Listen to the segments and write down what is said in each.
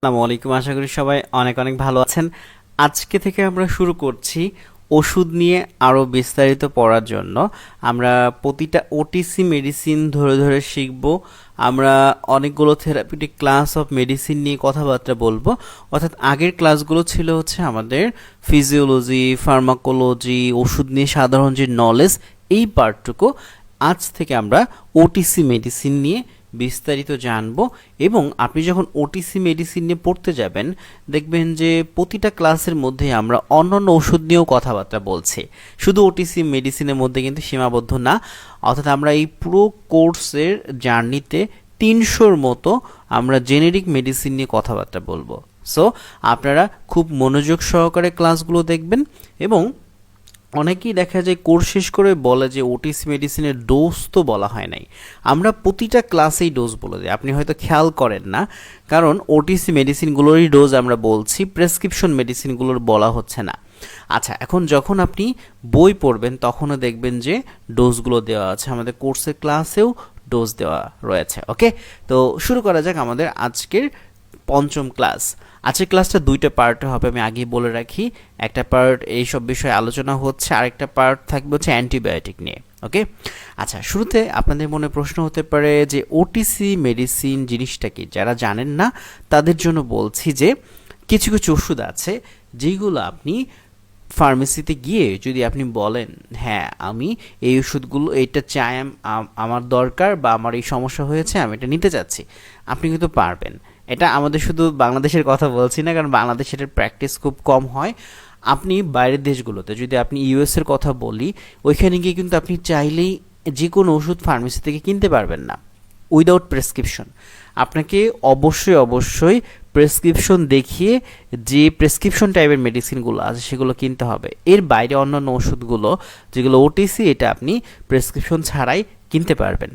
আসসালামু আলাইকুম। আশা করি সবাই অনেক অনেক ভালো আছেন। আজকে থেকে আমরা শুরু করছি ওষুধ নিয়ে আরও বিস্তারিত পড়ার জন্য। আমরা প্রতিটা ওটিসি মেডিসিন ধরে ধরে শিখব। আমরা অনেকগুলো থেরাপিউটিক ক্লাস অফ মেডিসিন নিয়ে কথাবার্তা বলবো। অর্থাৎ আগের ক্লাসগুলো ছিল হচ্ছে আমাদের ফিজিওলজি, ফার্মাকোলজি, ওষুধ নিয়ে সাধারণ যে নলেজ, এই পার্টটুকু আজ থেকে আমরা ওটিসি মেডিসিন নিয়ে বিস্তারিত জানব। এবং আপনি যখন ওটিসি মেডিসিন নিয়ে পড়তে যাবেন, দেখবেন যে প্রতিটা ক্লাসের মধ্যে আমরা অন্যান্য ওষুধ নিয়েও কথাবার্তা বলছি, শুধু ওটিসি মেডিসিনের মধ্যে কিন্তু সীমাবদ্ধ না। অর্থাৎ আমরা এই পুরো কোর্সের জার্নিতে 300-র মতো আমরা জেনেরিক মেডিসিন নিয়ে কথাবার্তা বলবো। সো আপনারা খুব মনোযোগ সহকারে ক্লাসগুলো দেখবেন। এবং অনেকেই দেখা যায় কোর্স শেষ করে বলে যে ওটিসি মেডিসিনের ডোজ তো বলা হয় নাই। আমরা প্রতিটা ক্লাসেই ডোজ বলে দিই, আপনি হয়তো খেয়াল করেন না, কারণ ওটিসি মেডিসিনগুলোরই ডোজ আমরা বলছি, প্রেসক্রিপশন মেডিসিনগুলোর বলা হচ্ছে না। আচ্ছা, এখন যখন আপনি বই পড়বেন তখনও দেখবেন যে ডোজগুলো দেওয়া আছে, আমাদের কোর্সের ক্লাসেও ডোজ দেওয়া রয়েছে। ওকে, তো শুরু করা যাক আমাদের আজকের পঞ্চম ক্লাস। আজকের ক্লাসটা দুইটা পার্টে হবে, আমি আগেই বলে রাখি। একটা পার্ট এইসব বিষয়ে আলোচনা হচ্ছে, আরেকটা পার্ট থাকবে হচ্ছে অ্যান্টিবায়োটিক নিয়ে। ওকে, আচ্ছা, শুরুতে আপনাদের মনে প্রশ্ন হতে পারে যে ওটিসি মেডিসিন জিনিসটা কি। যারা জানেন না তাদের জন্য বলছি যে কিছু কিছু ওষুধ আছে যেগুলো আপনি ফার্মেসিতে গিয়ে যদি আপনি বলেন হ্যাঁ আমি এই ওষুধগুলো এইটা চাই, আমার দরকার বা আমার এই সমস্যা হয়েছে, আমি এটা নিতে চাচ্ছি, আপনি কিন্তু পারবেন। এটা আমাদের শুধু বাংলাদেশের কথা বলছি না, কারণ বাংলাদেশে এটার প্র্যাকটিস খুব কম হয়। আপনি বাইরের দেশগুলোতে, যদি আপনি ইউএসের কথা বলি, ওইখানে গিয়ে কিন্তু আপনি চাইলেই যে কোনো ওষুধ ফার্মেসি থেকে কিনতে পারবেন না উইদাউট প্রেসক্রিপশন। আপনাকে অবশ্যই অবশ্যই প্রেসক্রিপশন দেখিয়ে যে প্রেসক্রিপশন টাইপের মেডিসিনগুলো আছে সেগুলো কিনতে হবে। এর বাইরে অন্যান্য ওষুধগুলো যেগুলো ওটিসি, এটা আপনি প্রেসক্রিপশন ছাড়াই কিনতে পারবেন।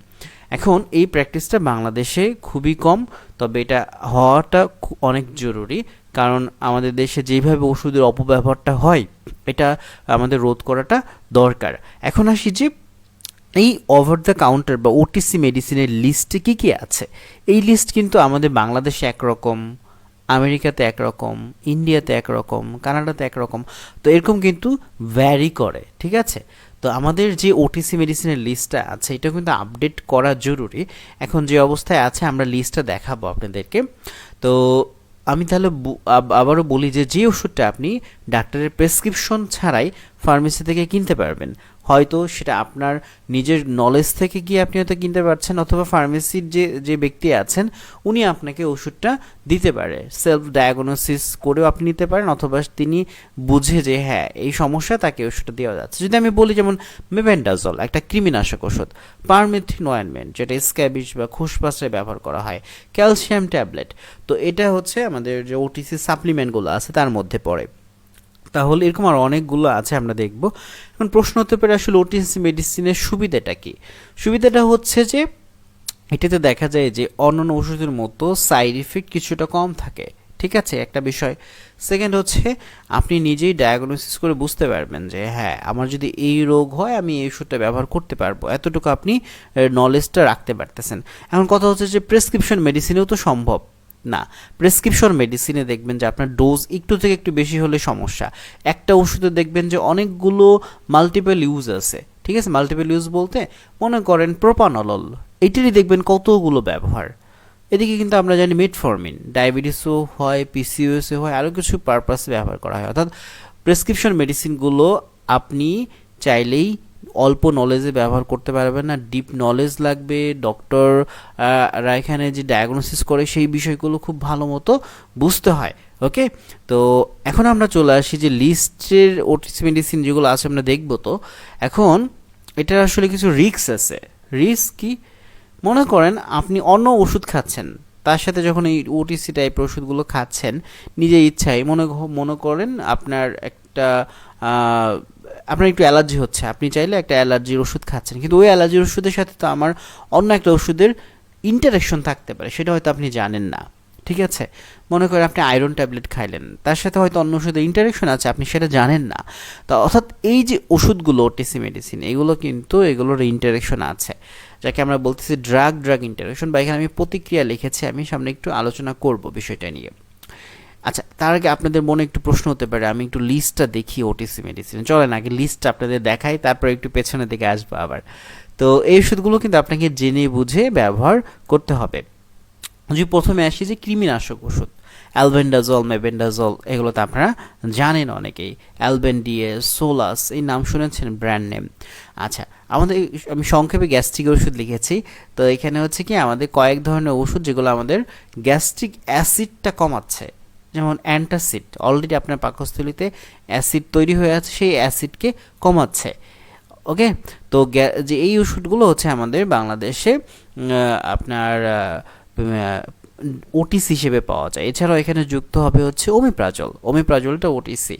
এখন এই প্র্যাকটিসটা বাংলাদেশে খুবই কম, তবে এটা হওয়াটা অনেক জরুরি, কারণ আমাদের দেশে যেভাবে ওষুধের অপব্যবহারটা হয় এটা আমাদের রোধ করাটা দরকার। এখন আসি যে এই ওভার দ্য কাউন্টার বা ওটিসি মেডিসিনের লিস্টে কী কী আছে। এই লিস্ট কিন্তু আমাদের বাংলাদেশে একরকম, আমেরিকাতে একরকম, ইন্ডিয়াতে একরকম, কানাডাতে একরকম, তো এরকম কিন্তু ভ্যারি করে। ঠিক আছে, তো আমাদের যে ওটিসি মেডিসিনের লিস্টটা আছে এটা কিন্তু আপডেট করা জরুরি। এখন যে অবস্থায় আছে আমরা লিস্টটা দেখাবো আপনাদেরকে। তো আমি তাহলে আবারও বলি যে যে ওষুধটা আপনি ডাক্তারের প্রেসক্রিপশন ছাড়াই ফার্মেসি থেকে কিনতে পারবেন, হয়তো সেটা আপনার নিজের নলেজ থেকে গিয়ে আপনি হয়তো কিনতে পারছেন, অথবা ফার্মেসির যে যে ব্যক্তি আছেন উনি আপনাকে ওষুধটা দিতে পারে, সেলফ ডায়াগনোসিস করেও আপনি নিতে পারেন, অথবা তিনি বুঝে যে হ্যাঁ এই সমস্যা, তাকে ওষুধটা দেওয়া যাচ্ছে। যদি আমি বলি যেমন মেবেন্ডাজল একটা কৃমিনাশক ওষুধ, পারমেথ্রিন অয়েনমেন্ট যেটা স্ক্যাবিস বা খুসপাসে ব্যবহার করা হয়, ক্যালসিয়াম ট্যাবলেট, তো এটা হচ্ছে আমাদের যে ওটিসি সাপ্লিমেন্টগুলো আছে তার মধ্যে পড়ে। তাহলে এরকম আর অনেকগুলো আছে, আমরা দেখব। এখন প্রশ্ন হতে পারে আসলে ওটিসি মেডিসিনের সুবিধাটা কি। সুবিধাটা হচ্ছে যে এটাতে দেখা যায় যে অন্যান্য ওষুধের মতো সাইড ইফেক্ট কিছুটা কম থাকে। ঠিক আছে, একটা বিষয়। সেকেন্ড হচ্ছে আপনি নিজেই ডায়াগনোসিস করে বুঝতে পারবেন যে হ্যাঁ আমার যদি এই রোগ হয় আমি এই ওষুধটা ব্যবহার করতে পারবো, এতটুকু আপনি নলেজটা রাখতে পারতেছেন। এখন কথা হচ্ছে যে প্রেসক্রিপশন মেডিসিনেও তো সম্ভব না। প্রেসক্রিপশন মেডিসিনে দেখবেন যে আপনার ডোজ একটু থেকে একটু বেশি হলে সমস্যা। একটা ওষুধে দেখবেন যে অনেকগুলো মাল্টিপল ইউজ আছে। ঠিক আছে, মাল্টিপল ইউজ বলতে মনে করেন প্রোপানল, এটারই দেখবেন কতগুলো ব্যবহার। এদিকে কিন্তু আমরা জানি মেটফর্মিন ডায়াবেটিসও হয়, পিসিওএসও হয়, আরও কিছু পারপাসে ব্যবহার করা হয়। অর্থাৎ প্রেসক্রিপশন মেডিসিনগুলো আপনি চাইলেই অল্প নলেজে ব্যবহার করতে পারবেন না, ডিপ নলেজ লাগবে। ডক্টররা এখানে যে ডায়াগনোসিস করে সেই বিষয়গুলো খুব ভালো মতো বুঝতে হয়। ওকে, তো এখন আমরা চলে আসি যে লিস্টের ওটিসি মেডিসিন যেগুলো আছে আমরা দেখব। তো এখন এটার আসলে কিছু রিস্ক আছে। রিস্ক কি? মনে করেন আপনি অন্য ওষুধ খাচ্ছেন, তার সাথে যখন এই ওটিসি টাইপের ওষুধগুলো খাচ্ছেন নিজের ইচ্ছায়, মনে করেন আপনার আপনার একটু অ্যালার্জি হচ্ছে, আপনি চাইলে একটা অ্যালার্জির ওষুধ খাচ্ছেন, কিন্তু ওই অ্যালার্জির ওষুধের সাথে তো আমার অন্য একটা ওষুধের ইন্টারাকশন থাকতে পারে, সেটা হয়তো আপনি জানেন না। ঠিক আছে, মনে করেন আপনি আয়রন ট্যাবলেট খাইলেন, তার সাথে হয়তো অন্য ওষুধের ইন্টারাকশন আছে, আপনি সেটা জানেন না। তো অর্থাৎ এই যে ওষুধগুলো ওটিসি মেডিসিন, এগুলো কিন্তু এগুলোর ইন্টারাকশন আছে, যাকে আমরা বলতেছি ড্রাগ ইন্টারাকশন, বা এখানে আমি প্রতিক্রিয়া লিখেছি, আমি সামনে একটু আলোচনা করব বিষয়টা নিয়ে। আচ্ছা, তার আগে আপনাদের মনে একটু প্রশ্ন হতে পারে, আমি একটু লিস্টটা দেখি ওটিসি মেডিসিন, চলেন আগে লিস্টটা আপনাদের দেখাই, তারপর একটু পেছনের দিকে আসবো আবার। তো এই ওষুধগুলো কিন্তু আপনাকে জেনে বুঝে ব্যবহার করতে হবে। যদি প্রথমে আসি যে কৃমিনাশক ওষুধ, অ্যালবেন্ডাজল, মেবেন্ডাজল, এগুলো তো আপনারা জানেন অনেকেই। অ্যালবেন্ডিয়াস, সোলাস, এই নাম শুনেছেন, ব্র্যান্ড নেম। আচ্ছা, আমাদের, আমি সংক্ষেপে গ্যাস্ট্রিক ওষুধ লিখেছি। তো এখানে হচ্ছে কি আমাদের কয়েক ধরনের ওষুধ যেগুলো আমাদের গ্যাস্ট্রিক অ্যাসিডটা কমাচ্ছে, যেমন অ্যান্টাসিড, অলরেডি আপনার পাকস্থলীতে অ্যাসিড তৈরি হয়ে আছে, সেই অ্যাসিডকে কমাচ্ছে। ওকে, তো যে এই ওষুধগুলো হচ্ছে আমাদের বাংলাদেশে আপনার ওটিসি হিসেবে পাওয়া যায়। এছাড়াও এখানে যুক্ত হবে হচ্ছে ওমিপ্রাজল, ওমিপ্রাজলটা ওটিসি।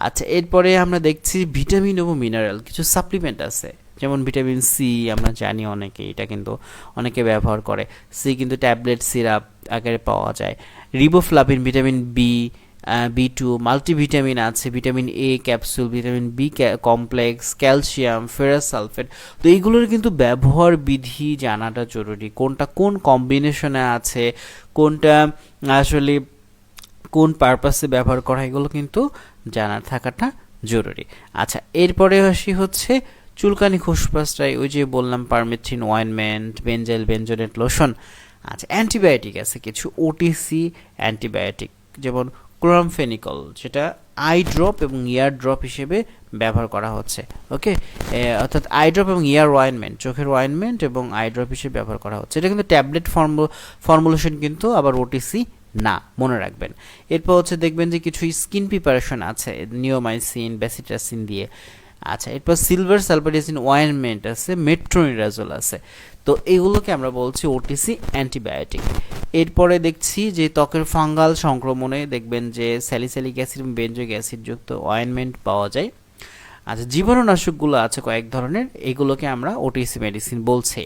আচ্ছা, এরপরে আমরা দেখছি ভিটামিন এবং মিনারেল কিছু সাপ্লিমেন্ট আছে, যেমন ভিটামিন সি, আমরা জানি অনেকে এটা কিন্তু অনেকে ব্যবহার করে। সি কিন্তু ট্যাবলেট সিরাপ আকারে পাওয়া যায়। Riboflavin, vitamin B two, multivitamin আছে, vitamin A capsule, vitamin B complex, calcium, ferrous sulphate. তো এইগুলোর কিন্তু ব্যবহার বিধি জানাটা জরুরি, কোনটা কোন কম্বিনেশনে আছে, কোনটা আসলে কোন পারপাসে ব্যবহার করা, এগুলো কিন্তু জানার থাকাটা জরুরি। আচ্ছা, এরপরে আসি হচ্ছে চুলকানি খুসপাসটাই, ওই যে বললাম পারমেথ্রিন অয়েনমেন্ট, বেনজাইল বেনজোনেট লোশন। আচ্ছা, অ্যান্টিবায়োটিক আছে কিছু, ওটিসি অ্যান্টিবায়োটিক, যেমন ক্লোরামফেনিকল, যেটা আই ড্রপ এবং ইয়ার ড্রপ হিসেবে ব্যবহার করা হচ্ছে। ওকে, অর্থাৎ আই ড্রপ এবং ইয়ার অয়েনমেন্ট, চোখের অয়েনমেন্ট এবং আই ড্রপ হিসেবে ব্যবহার করা হচ্ছে। এটা কিন্তু ট্যাবলেট ফর্মুলেশন কিন্তু আবার ওটিসি না, মনে রাখবেন। এরপর হচ্ছে দেখবেন যে কিছু স্কিন প্রিপারেশন আছে, নিওমাইসিন, ব্যাসিটাসিন দিয়ে। আচ্ছা, এরপর সিলভার সালফাডিয়াসিন অয়েনমেন্ট আছে, মেট্রোনিডাজল আছে। তো এগুলোকে আমরা বলছি ওটিসি অ্যান্টিবায়োটিক। এরপরে দেখছি যে ত্বকের ফাঙ্গাল সংক্রমণে দেখবেন যে স্যালিসাইলিক অ্যাসিড এবং বেনজোইক অ্যাসিড যুক্ত অয়েনমেন্ট পাওয়া যায়। আচ্ছা, জীবাণুনাশকগুলো আছে কয়েক ধরনের, এগুলোকে আমরা ওটিসি মেডিসিন বলছি।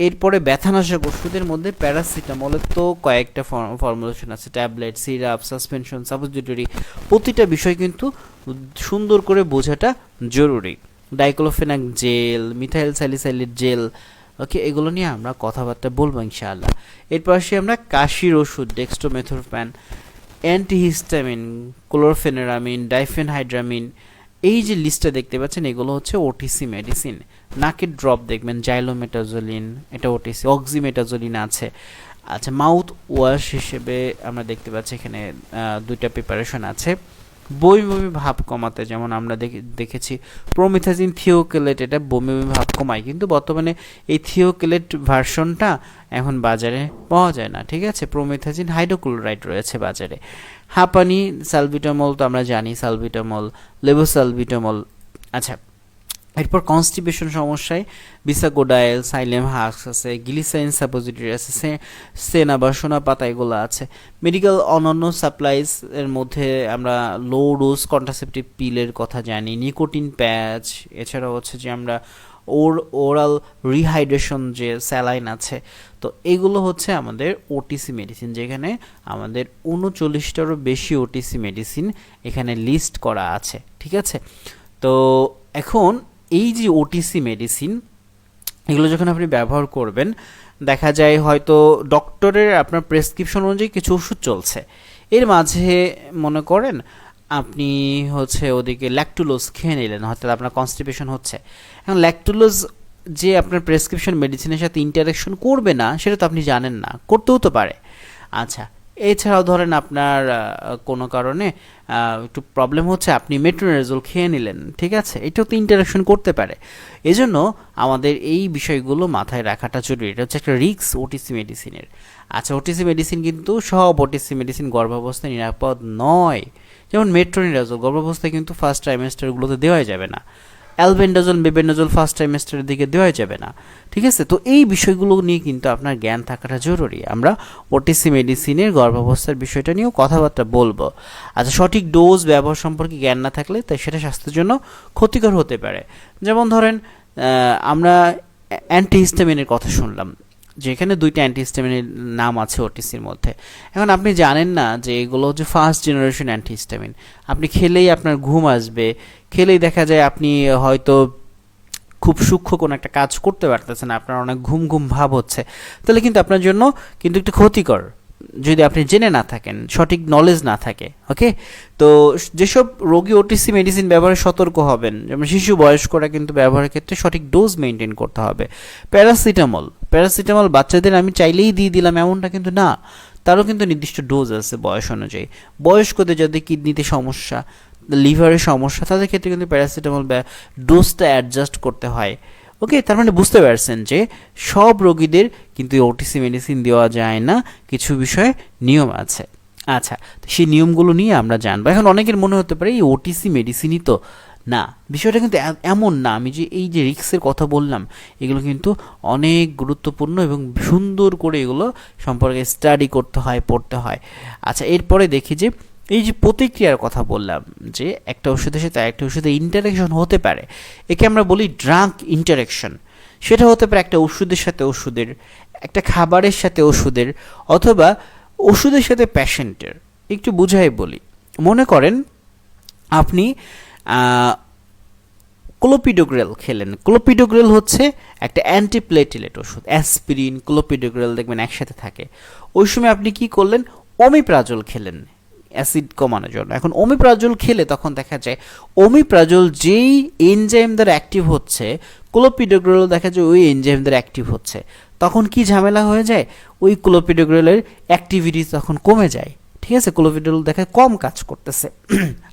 এরপরে ব্যথানাশক ওষুধের মধ্যে প্যারাসিটামলের তো কয়েকটা ফর্মুলেশন আছে, ট্যাবলেট, সিরাপ, সাসপেনশন, সাপোজিটরি। প্রতিটা বিষয় কিন্তু সুন্দর করে বোঝাটা জরুরি। Diclofenac gel, methyl salicylate gel, okay, এগুলো নিয়ে আমরা কথাবার্তা বলবো ইনশাআল্লাহ। এরপর আসি আমরা কাশির ওষুধ, ডেক্সট্রোমেথোরফ্যান, অ্যান্টিহিস্টামিন, ক্লোরফেনারামিন, ডাইফেনহাইড্রামিন। এই যে লিস্টটা দেখতে পাচ্ছেন, এগুলো হচ্ছে ওটিসি মেডিসিন। নাকের ড্রপ দেখবেন জাইলোমেটাজোলিন, এটা ওটিসি। অক্সিমেটাজোলিন আছে। আচ্ছা, মাউথ ওয়াশ হিসেবে আমরা দেখতে পাচ্ছি এখানে দুইটা প্রিপারেশন আছে। বমি বমি ভাব কমাতে যেমন আমরা দেখেছি প্রোমিথাজিন থিওকেলেট, এটা বমি বমি ভাব কমায়, কিন্তু বর্তমানে এই থিওকেলেট ভার্সনটা এখন বাজারে পাওয়া যায় না, ঠিক আছে। প্রোমিথাজিন হাইড্রোক্লোরাইড রয়েছে বাজারে। হাঁপানি, সালবিটামল তো আমরা জানি, সালবিটামল, লেবোসালবিটামল। আচ্ছা, এরপর কনস্টিপেশন সমস্যায় বিসাকোডাইল, সাইলেম হাস্ক আছে, গ্লিসাইন সাপোজিটরি আছে, সেনাবাসনা পাতা, এগুলো আছে। মেডিকেল অন্যান্য সাপ্লাইজ এর মধ্যে আমরা লো ডোজ কন্ট্রাসেপটিভ পিলের কথা জানি, নিকোটিন প্যাচ, এছাড়াও হচ্ছে যে আমরা ওরাল রিহাইড্রেশন যে স্যালাইন আছে। তো এগুলো হচ্ছে আমাদের ওটিসি মেডিসিন, যেখানে আমাদের 39টারও বেশি ওটিসি মেডিসিন এখানে লিস্ট করা আছে, ঠিক আছে। তো এখন এই যে ওটিসি মেডিসিন, এগুলো যখন আপনি ব্যবহার করবেন, দেখা যায় হয়তো ডক্টরের আপনার প্রেসক্রিপশন অনুযায়ী কিছু ওষুধ চলছে, এর মাঝে মনে করেন আপনি হচ্ছে ওদিকে ল্যাকটুলোজ খেয়ে নিলেন, হয়তো আপনার কনস্টিপেশন হচ্ছে। এখন ল্যাকটুলোজ যে আপনার প্রেসক্রিপশন মেডিসিনের সাথে ইন্টারাকশন করবে না, সেটা তো আপনি জানেন না, করতেও তো পারে। আচ্ছা, এছাড়াও ধরেন আপনার কোনো কারণে একটু প্রবলেম হচ্ছে, আপনি মেট্রোনিডাজল খেয়ে নিলেন, ঠিক আছে, এটাও তো ইন্টারাকশন করতে পারে। এজন্য আমাদের এই বিষয়গুলো মাথায় রাখাটা জরুরি। এটা হচ্ছে একটা রিস্ক ওটিসি মেডিসিনের। আচ্ছা, ওটিসি মেডিসিন কিন্তু সব ওটিসি মেডিসিন গর্ভাবস্থায় নিরাপদ নয়। যেমন মেট্রোনিডাজল গর্ভাবস্থায় কিন্তু ফার্স্ট ট্রাইমেস্টারগুলোতে দেওয়াই যাবে না। অ্যালবেন্ডাজল, মেবেন্ডাজল ফার্স্ট ট্রাইমেস্টারের দিকে দেওয়া যাবে না, ঠিক আছে। তো এই বিষয়গুলো নিয়ে কিন্তু আপনার জ্ঞান থাকাটা জরুরি। আমরা ওটিসি মেডিসিনের গর্ভাবস্থার বিষয়টা নিয়েও কথাবার্তা বলবো। আচ্ছা, সঠিক ডোজ ব্যবহার সম্পর্কে জ্ঞান না থাকলে তাই সেটা স্বাস্থ্যের জন্য ক্ষতিকর হতে পারে। যেমন ধরেন আমরা অ্যান্টিহিস্টামিনের কথা শুনলাম, যেখানে দুইটা অ্যান্টিহিস্টামিনের নাম আছে ওটিসির মধ্যে। এখন আপনি জানেন না যে এগুলো হচ্ছে ফার্স্ট জেনারেশন অ্যান্টিহিস্টামিন। আপনি খেলেই আপনার ঘুম আসবে, খেলেই দেখা যায় আপনি হয়তো খুব সূক্ষ্ম কোনো একটা কাজ করতে পারতেছেন, আপনার অনেক ঘুম ঘুম ভাব হচ্ছে, তাহলে কিন্তু আপনার জন্য কিন্তু একটু ক্ষতিকর, যদি আপনি জেনে না থাকেন, সঠিক নলেজ না থাকে, ওকে। তো যেসব রোগী ওটিসি মেডিসিন ব্যবহারে সতর্ক হবেন, যেমন শিশু বয়স্করা কিন্তু ব্যবহারের ক্ষেত্রে সঠিক ডোজ মেনটেন করতে হবে। প্যারাসিটামল বাচ্চাদের আমি চাইলেই দিয়ে দিলাম এমনটা কিন্তু না, তারও কিন্তু নির্দিষ্ট ডোজ আছে বয়স অনুযায়ী। বয়স্কদের যাদের কিডনিতে সমস্যা, লিভারের সমস্যা, তাদের ক্ষেত্রে কিন্তু প্যারাসিটামল ডোজটা অ্যাডজাস্ট করতে হয়, ওকে। তার মানে বুঝতে পারছেন যে সব রোগীদের কিন্তু ওটিসি মেডিসিন দেওয়া যায় না, কিছু বিষয়ে নিয়ম আছে। আচ্ছা, তো সেই নিয়মগুলো নিয়ে আমরা জানবো। এখন অনেকের মনে হতে পারে এই ওটিসি মেডিসিনই তো না, বিষয়টা কিন্তু এমন না। আমি যে এই যে রিস্কের কথা বললাম, এগুলো কিন্তু অনেক গুরুত্বপূর্ণ এবং সুন্দর করে এগুলো সম্পর্কে স্টাডি করতে হয়, পড়তে হয়। আচ্ছা, এরপরে দেখি যে এই যে প্রতিক্রিয়ার কথা বললাম, যে একটা ওষুধের সাথে একটা ওষুধের ইন্টারাকশন হতে পারে, একে আমরা বলি ড্রাগ ইন্টারাকশন। সেটা হতে পারে একটা ওষুধের সাথে ওষুধের, একটা খাবারের সাথে ওষুধের, অথবা ওষুধের সাথে পেশেন্টের। একটু বুঝাই বলি। মনে করেন আপনি ক্লোপিডোগ্রেল খেলেন। ক্লোপিডোগ্রেল হচ্ছে একটা অ্যান্টিপ্লেটিলেট ওষুধ। অ্যাসপিরিন, ক্লোপিডোগ্রেল দেখবেন একসাথে থাকে। ওই সময় আপনি কি করলেন? ওমিপ্রাজল খেলেন অ্যাসিড কমানোর জন্য। এখন ওমিপ্রাজল খেলে তখন দেখা যায় ওমিপ্রাজল যেই এনজাইম দ্বারা অ্যাক্টিভ হচ্ছে, ক্লোপিডোগ্রেল দেখা যায় ওই এনজাইম দ্বারা অ্যাক্টিভ হচ্ছে। তখন কি ঝামেলা হয়ে যায়? ওই ক্লোপিডোগ্রেলের অ্যাক্টিভিটি তখন কমে যায়, ঠিক আছে? ক্লোপিডোগ্রেল দেখা কম কাজ করতেছে।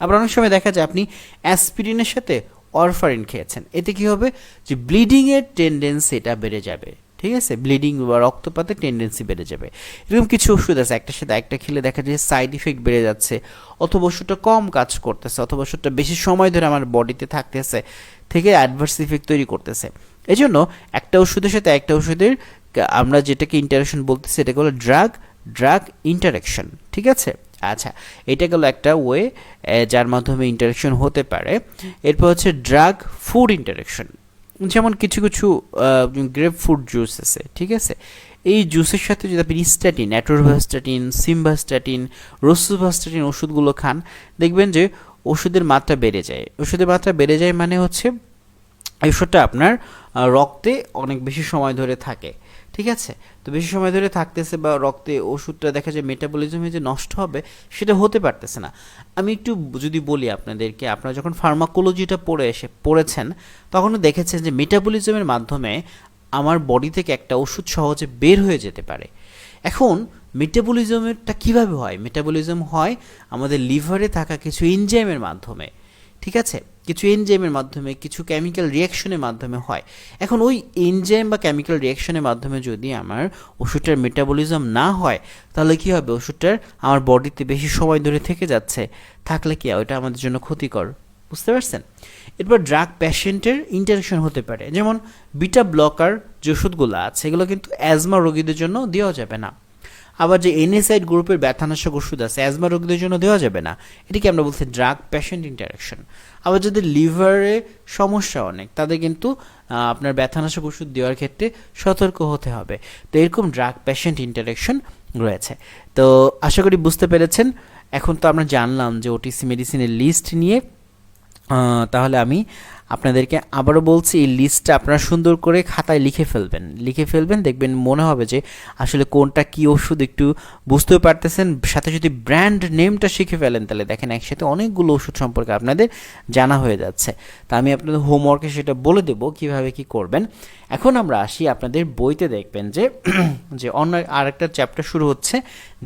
আবার অনেক সময় দেখা যায় আপনি অ্যাসপিরিনের সাথে অরফারিন খেয়েছেন, এতে কি হবে? যে ব্লিডিংয়ের টেন্ডেন্সিটা বেড়ে যাবে, ঠিক আছে? ব্লিডিং বা রক্তপাতের টেন্ডেন্সি বেড়ে যাবে। এরকম কিছু ওষুধ আছে, একটার সাথে একটা খেলে দেখা যায় সাইড ইফেক্ট বেড়ে যাচ্ছে, অথবা ওষুধটা কম কাজ করতেছে, অথবা ওষুধটা বেশি সময় ধরে আমার বডিতে থাকতেছে, থেকে অ্যাডভার্স ইফেক্ট তৈরি করতেছে। এই জন্য একটা ওষুধের সাথে একটা ওষুধের আমরা যেটাকে ইন্টারাকশন বলতেছি, এটাকে বলে ড্রাগ ইন্টারাকশন, ঠিক আছে? আচ্ছা, এটা গেল একটা ওয়ে যার মাধ্যমে ইন্টারাকশন হতে পারে। এরপর হচ্ছে ড্রাগ ফুড ইন্টারাকশন। যেমন কিছু কিছু গ্রেপ ফ্রুট জুস আছে, ঠিক আছে? এই জুসের সাথে যদি আপনি স্ট্যাটিন, অ্যাটোরভাস্ট্যাটিন, সিমভাস্ট্যাটিন, রোসুভাস্ট্যাটিন ওষুধগুলো খান, দেখবেন যে ওষুধের মাত্রা বেড়ে যায়। ওষুধের মাত্রা বেড়ে যায় মানে হচ্ছে এই ওষুধটা আপনার রক্তে অনেক বেশি সময় ধরে থাকে, ঠিক আছে? তো বেশি সময় ধরে থাকতেছে বা রক্তে ওষুধটা দেখা যায় মেটাবলিজমে যে নষ্ট হবে সেটা হতে পারতেছে না। আমি একটু যদি বলি আপনাদেরকে, আপনারা যখন ফার্মাকোলজিটা পড়েছেন তখনও দেখেছেন যে মেটাবলিজমের মাধ্যমে আমার বডি থেকে একটা ওষুধ সহজে বের হয়ে যেতে পারে। এখন মেটাবলিজমেরটা কিভাবে হয়? মেটাবলিজম হয় আমাদের লিভারে থাকা কিছু এনজাইমের মাধ্যমে, ঠিক আছে? কিছু এনজাইমের মাধ্যমে, কিছু কেমিক্যাল রিয়াকশনের মাধ্যমে হয়। এখন ওই এনজাইম বা কেমিক্যাল রিয়াকশনের মাধ্যমে যদি আমার ওষুধটার মেটাবলিজম না হয়, তাহলে কি হবে? ওষুধটার আমার বডিতে বেশি সময় ধরে থেকে যাচ্ছে, থাকলে কি ওইটা আমাদের জন্য ক্ষতিকর, বুঝতে পারছেন? এরপর ড্রাগ পেশেন্টের ইন্টারাকশন হতে পারে, যেমন বিটা ব্লকার যে ওষুধগুলো আছে এগুলো কিন্তু অ্যাজমা রোগীদের জন্য দেওয়া যাবে না। আবার যে এনএসাইড গ্রুপের ব্যথানাশক ওষুধ আছে অ্যাজমা রোগীদের জন্য দেওয়া যাবে না, এটাকে আমরা বলছি ড্রাগ পেশেন্ট ইন্টারাকশন। আবার যাদের লিভারে সমস্যা অনেক, তাদের কিন্তু আপনার ব্যথানাশক ওষুধ দেওয়ার ক্ষেত্রে সতর্ক হতে হবে। তো এরকম ড্রাগ পেশেন্ট ইন্টারাকশন রয়েছে। তো আশা করি বুঝতে পেরেছেন। এখন তো আমরা জানলাম যে ওটিসি মেডিসিনের লিস্ট নিয়ে। তাহলে আমি আপনাদেরকে আবারও বলছি, এই লিস্টটা আপনারা সুন্দর করে খাতায় লিখে ফেলবেন, দেখবেন মনে হবে যে আসলে কোনটা কি ওষুধ একটু বুঝতেও পারতেছেন। সাথে যদি ব্র্যান্ড নেমটা শিখে ফেলেন, তাহলে দেখেন একসাথে অনেকগুলো ওষুধ সম্পর্কে আপনাদের জানা হয়ে যাচ্ছে। তা আমি আপনাদের হোমওয়ার্কে সেটা বলে দেবো কীভাবে কি করবেন। এখন আমরা আসি, আপনাদের বইতে দেখবেন যে যে অন্য আরেকটা চ্যাপ্টার শুরু হচ্ছে,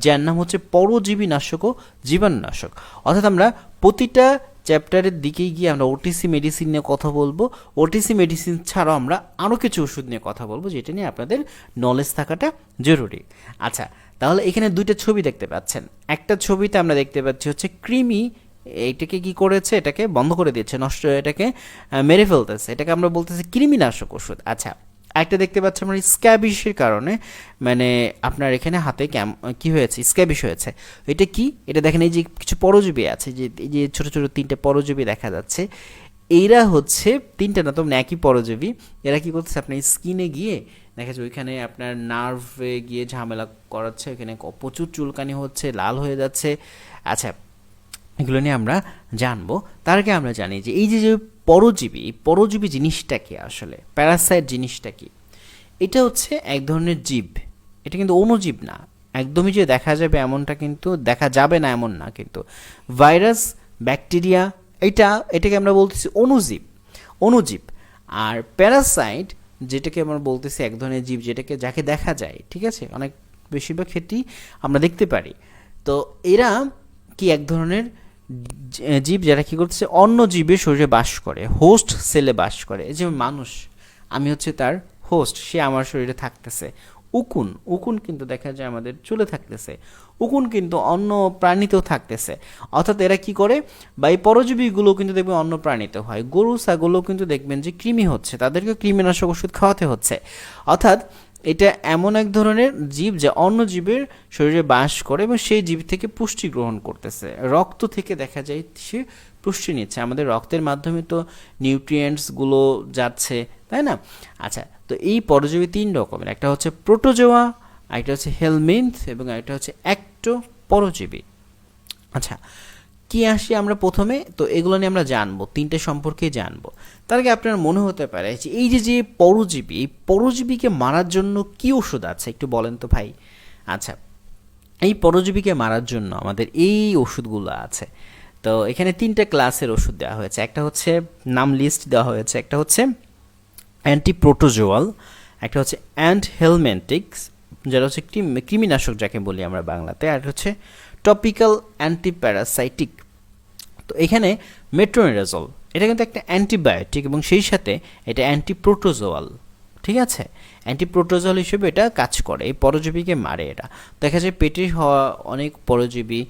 যার নাম হচ্ছে পরজীবী নাশক ও জীবাণুনাশক। অর্থাৎ আমরা প্রতিটা চ্যাপ্টারের দিকেই গিয়ে আমরা ওটিসি মেডিসিন নিয়ে কথা বলবো। ওটিসি মেডিসিন ছাড়াও আমরা আরও কিছু ওষুধ নিয়ে কথা বলবো, যেটা নিয়ে আপনাদের নলেজ থাকাটা জরুরি। আচ্ছা, তাহলে এখানে দুইটা ছবি দেখতে পাচ্ছেন। একটা ছবিতে আমরা দেখতে পাচ্ছি হচ্ছে কৃমি এইটাকে কি করেছে, এটাকে বন্ধ করে দিয়েছে, নষ্ট, এটাকে মেরে ফেলতেছে, এটাকে আমরা বলতেছি কৃমিনাশক ওষুধ। আচ্ছা, একটা দেখতে পাচ্ছি আমরা স্ক্যাবিসের কারণে, মানে আপনার এখানে হাতে কি হয়েছে, স্ক্যাবিস হয়েছে। এটা কি? এটা দেখেন এই যে কিছু পরজীবী আছে, যে এই যে ছোটো ছোটো তিনটে পরজীবী দেখা যাচ্ছে, এইরা হচ্ছে তিনটা না, তোমরা একই পরজীবী। এরা কি করতেছে, আপনার স্কিনে গিয়ে দেখা যাচ্ছে ওইখানে আপনার নার্ভে গিয়ে ঝামেলা করাচ্ছে, ওইখানে প্রচুর চুলকানি হচ্ছে, লাল হয়ে যাচ্ছে। আচ্ছা, এগুলো নিয়ে আমরা জানবো। তার আগে আমরা জানি যে এই যে পরজীবী জিনিসটা কি, আসলে প্যারাসাইট জিনিসটা কি? এটা হচ্ছে এক ধরনের জীব, এটা কিন্তু অণুজীব না। একদমই যে দেখা যাবে এমনটা কিন্তু, দেখা যাবে না এমন না কিন্তু। ভাইরাস, ব্যাকটেরিয়া, এটাকে আমরা বলতেছি অণুজীব, অণুজীব। আর প্যারাসাইট যেটাকে আমরা বলতেছি এক ধরনের জীব যাকে দেখা যায়, ঠিক আছে, অনেক বেশিরভাগ ক্ষেত্রেই আমরা দেখতে পারি। তো এরা কি এক ধরনের জীব যারা কি করতেছে অন্য জীবের শরীরে বাস করে, হোস্ট সেলে বাস করে। এই যে মানুষ, আমি হচ্ছে তার হোস্ট, সে আমার শরীরে থাকতেছে। উকুন, উকুন কিন্তু দেখা যায় আমাদের চুলে থাকতেছে, উকুন কিন্তু অন্য প্রাণীতেও থাকতেছে। অর্থাৎ এরা কি করে, বা এই পরজীবীগুলো কিন্তু দেখবেন অন্য প্রাণীতে হয়। গরু ছাগলও কিন্তু দেখবেন যে কৃমি হচ্ছে, তাদেরকে কৃমিনাশক ওষুধ খাওয়াতে হচ্ছে। অর্থাৎ এটা এমন এক ধরনের জীব যা অন্য জীবের শরীরে বাস করে এবং সেই জীব থেকে পুষ্টি গ্রহণ করতেছে। রক্ত থেকে দেখা যায় সে পুষ্টি নিচ্ছে, আমাদের রক্তের মাধ্যমে তো নিউট্রিয়েন্টসগুলো যাচ্ছে, তাই না? আচ্ছা, তো এই পরজীবী 3 রকমের, একটা হচ্ছে প্রোটোজোয়া, একটা হচ্ছে হেলমিন্থ এবং একটা হচ্ছে অ্যাক্টো পরজীবী। আচ্ছা, কি আসি আমরা প্রথমে, তো এগুলো নিয়ে আমরা জানবো, 3টে সম্পর্কে জানবো। তার আগে আপনার মনে হতে পারে যে এই যে পরজীবী, এই পরজীবীকে মারার জন্য কি ওষুধ আছে একটু বলেন তো ভাই। আচ্ছা, এই পরজীবীকে মারার জন্য আমাদের এই ওষুধগুলো আছে। তো এখানে 3টে ক্লাসের ওষুধ দেওয়া হয়েছে, একটা হচ্ছে নাম লিস্ট দেওয়া হয়েছে, একটা হচ্ছে অ্যান্টিপ্রোটোজোয়াল, একটা হচ্ছে অ্যান্টহেলমেন্টিক্স যেটা হচ্ছে কৃমিনাশক যাকে বলি আমরা বাংলাতে, আর হচ্ছে টপিক্যাল অ্যান্টিপ্যারাসাইটিক। তো এখানে মেট্রোনিডাজল এটা কিন্তু একটা অ্যান্টিবায়োটিক এবং সেই সাথে এটা অ্যান্টিপ্রোটোজোয়াল, ঠিক আছে, অ্যান্টিপ্রোটোজোয়াল হিসেবে এটা কাজ করে, এই পরজীবীকে মারে। এটা দেখা যায় পেটে হওয়া অনেক পরজীবী,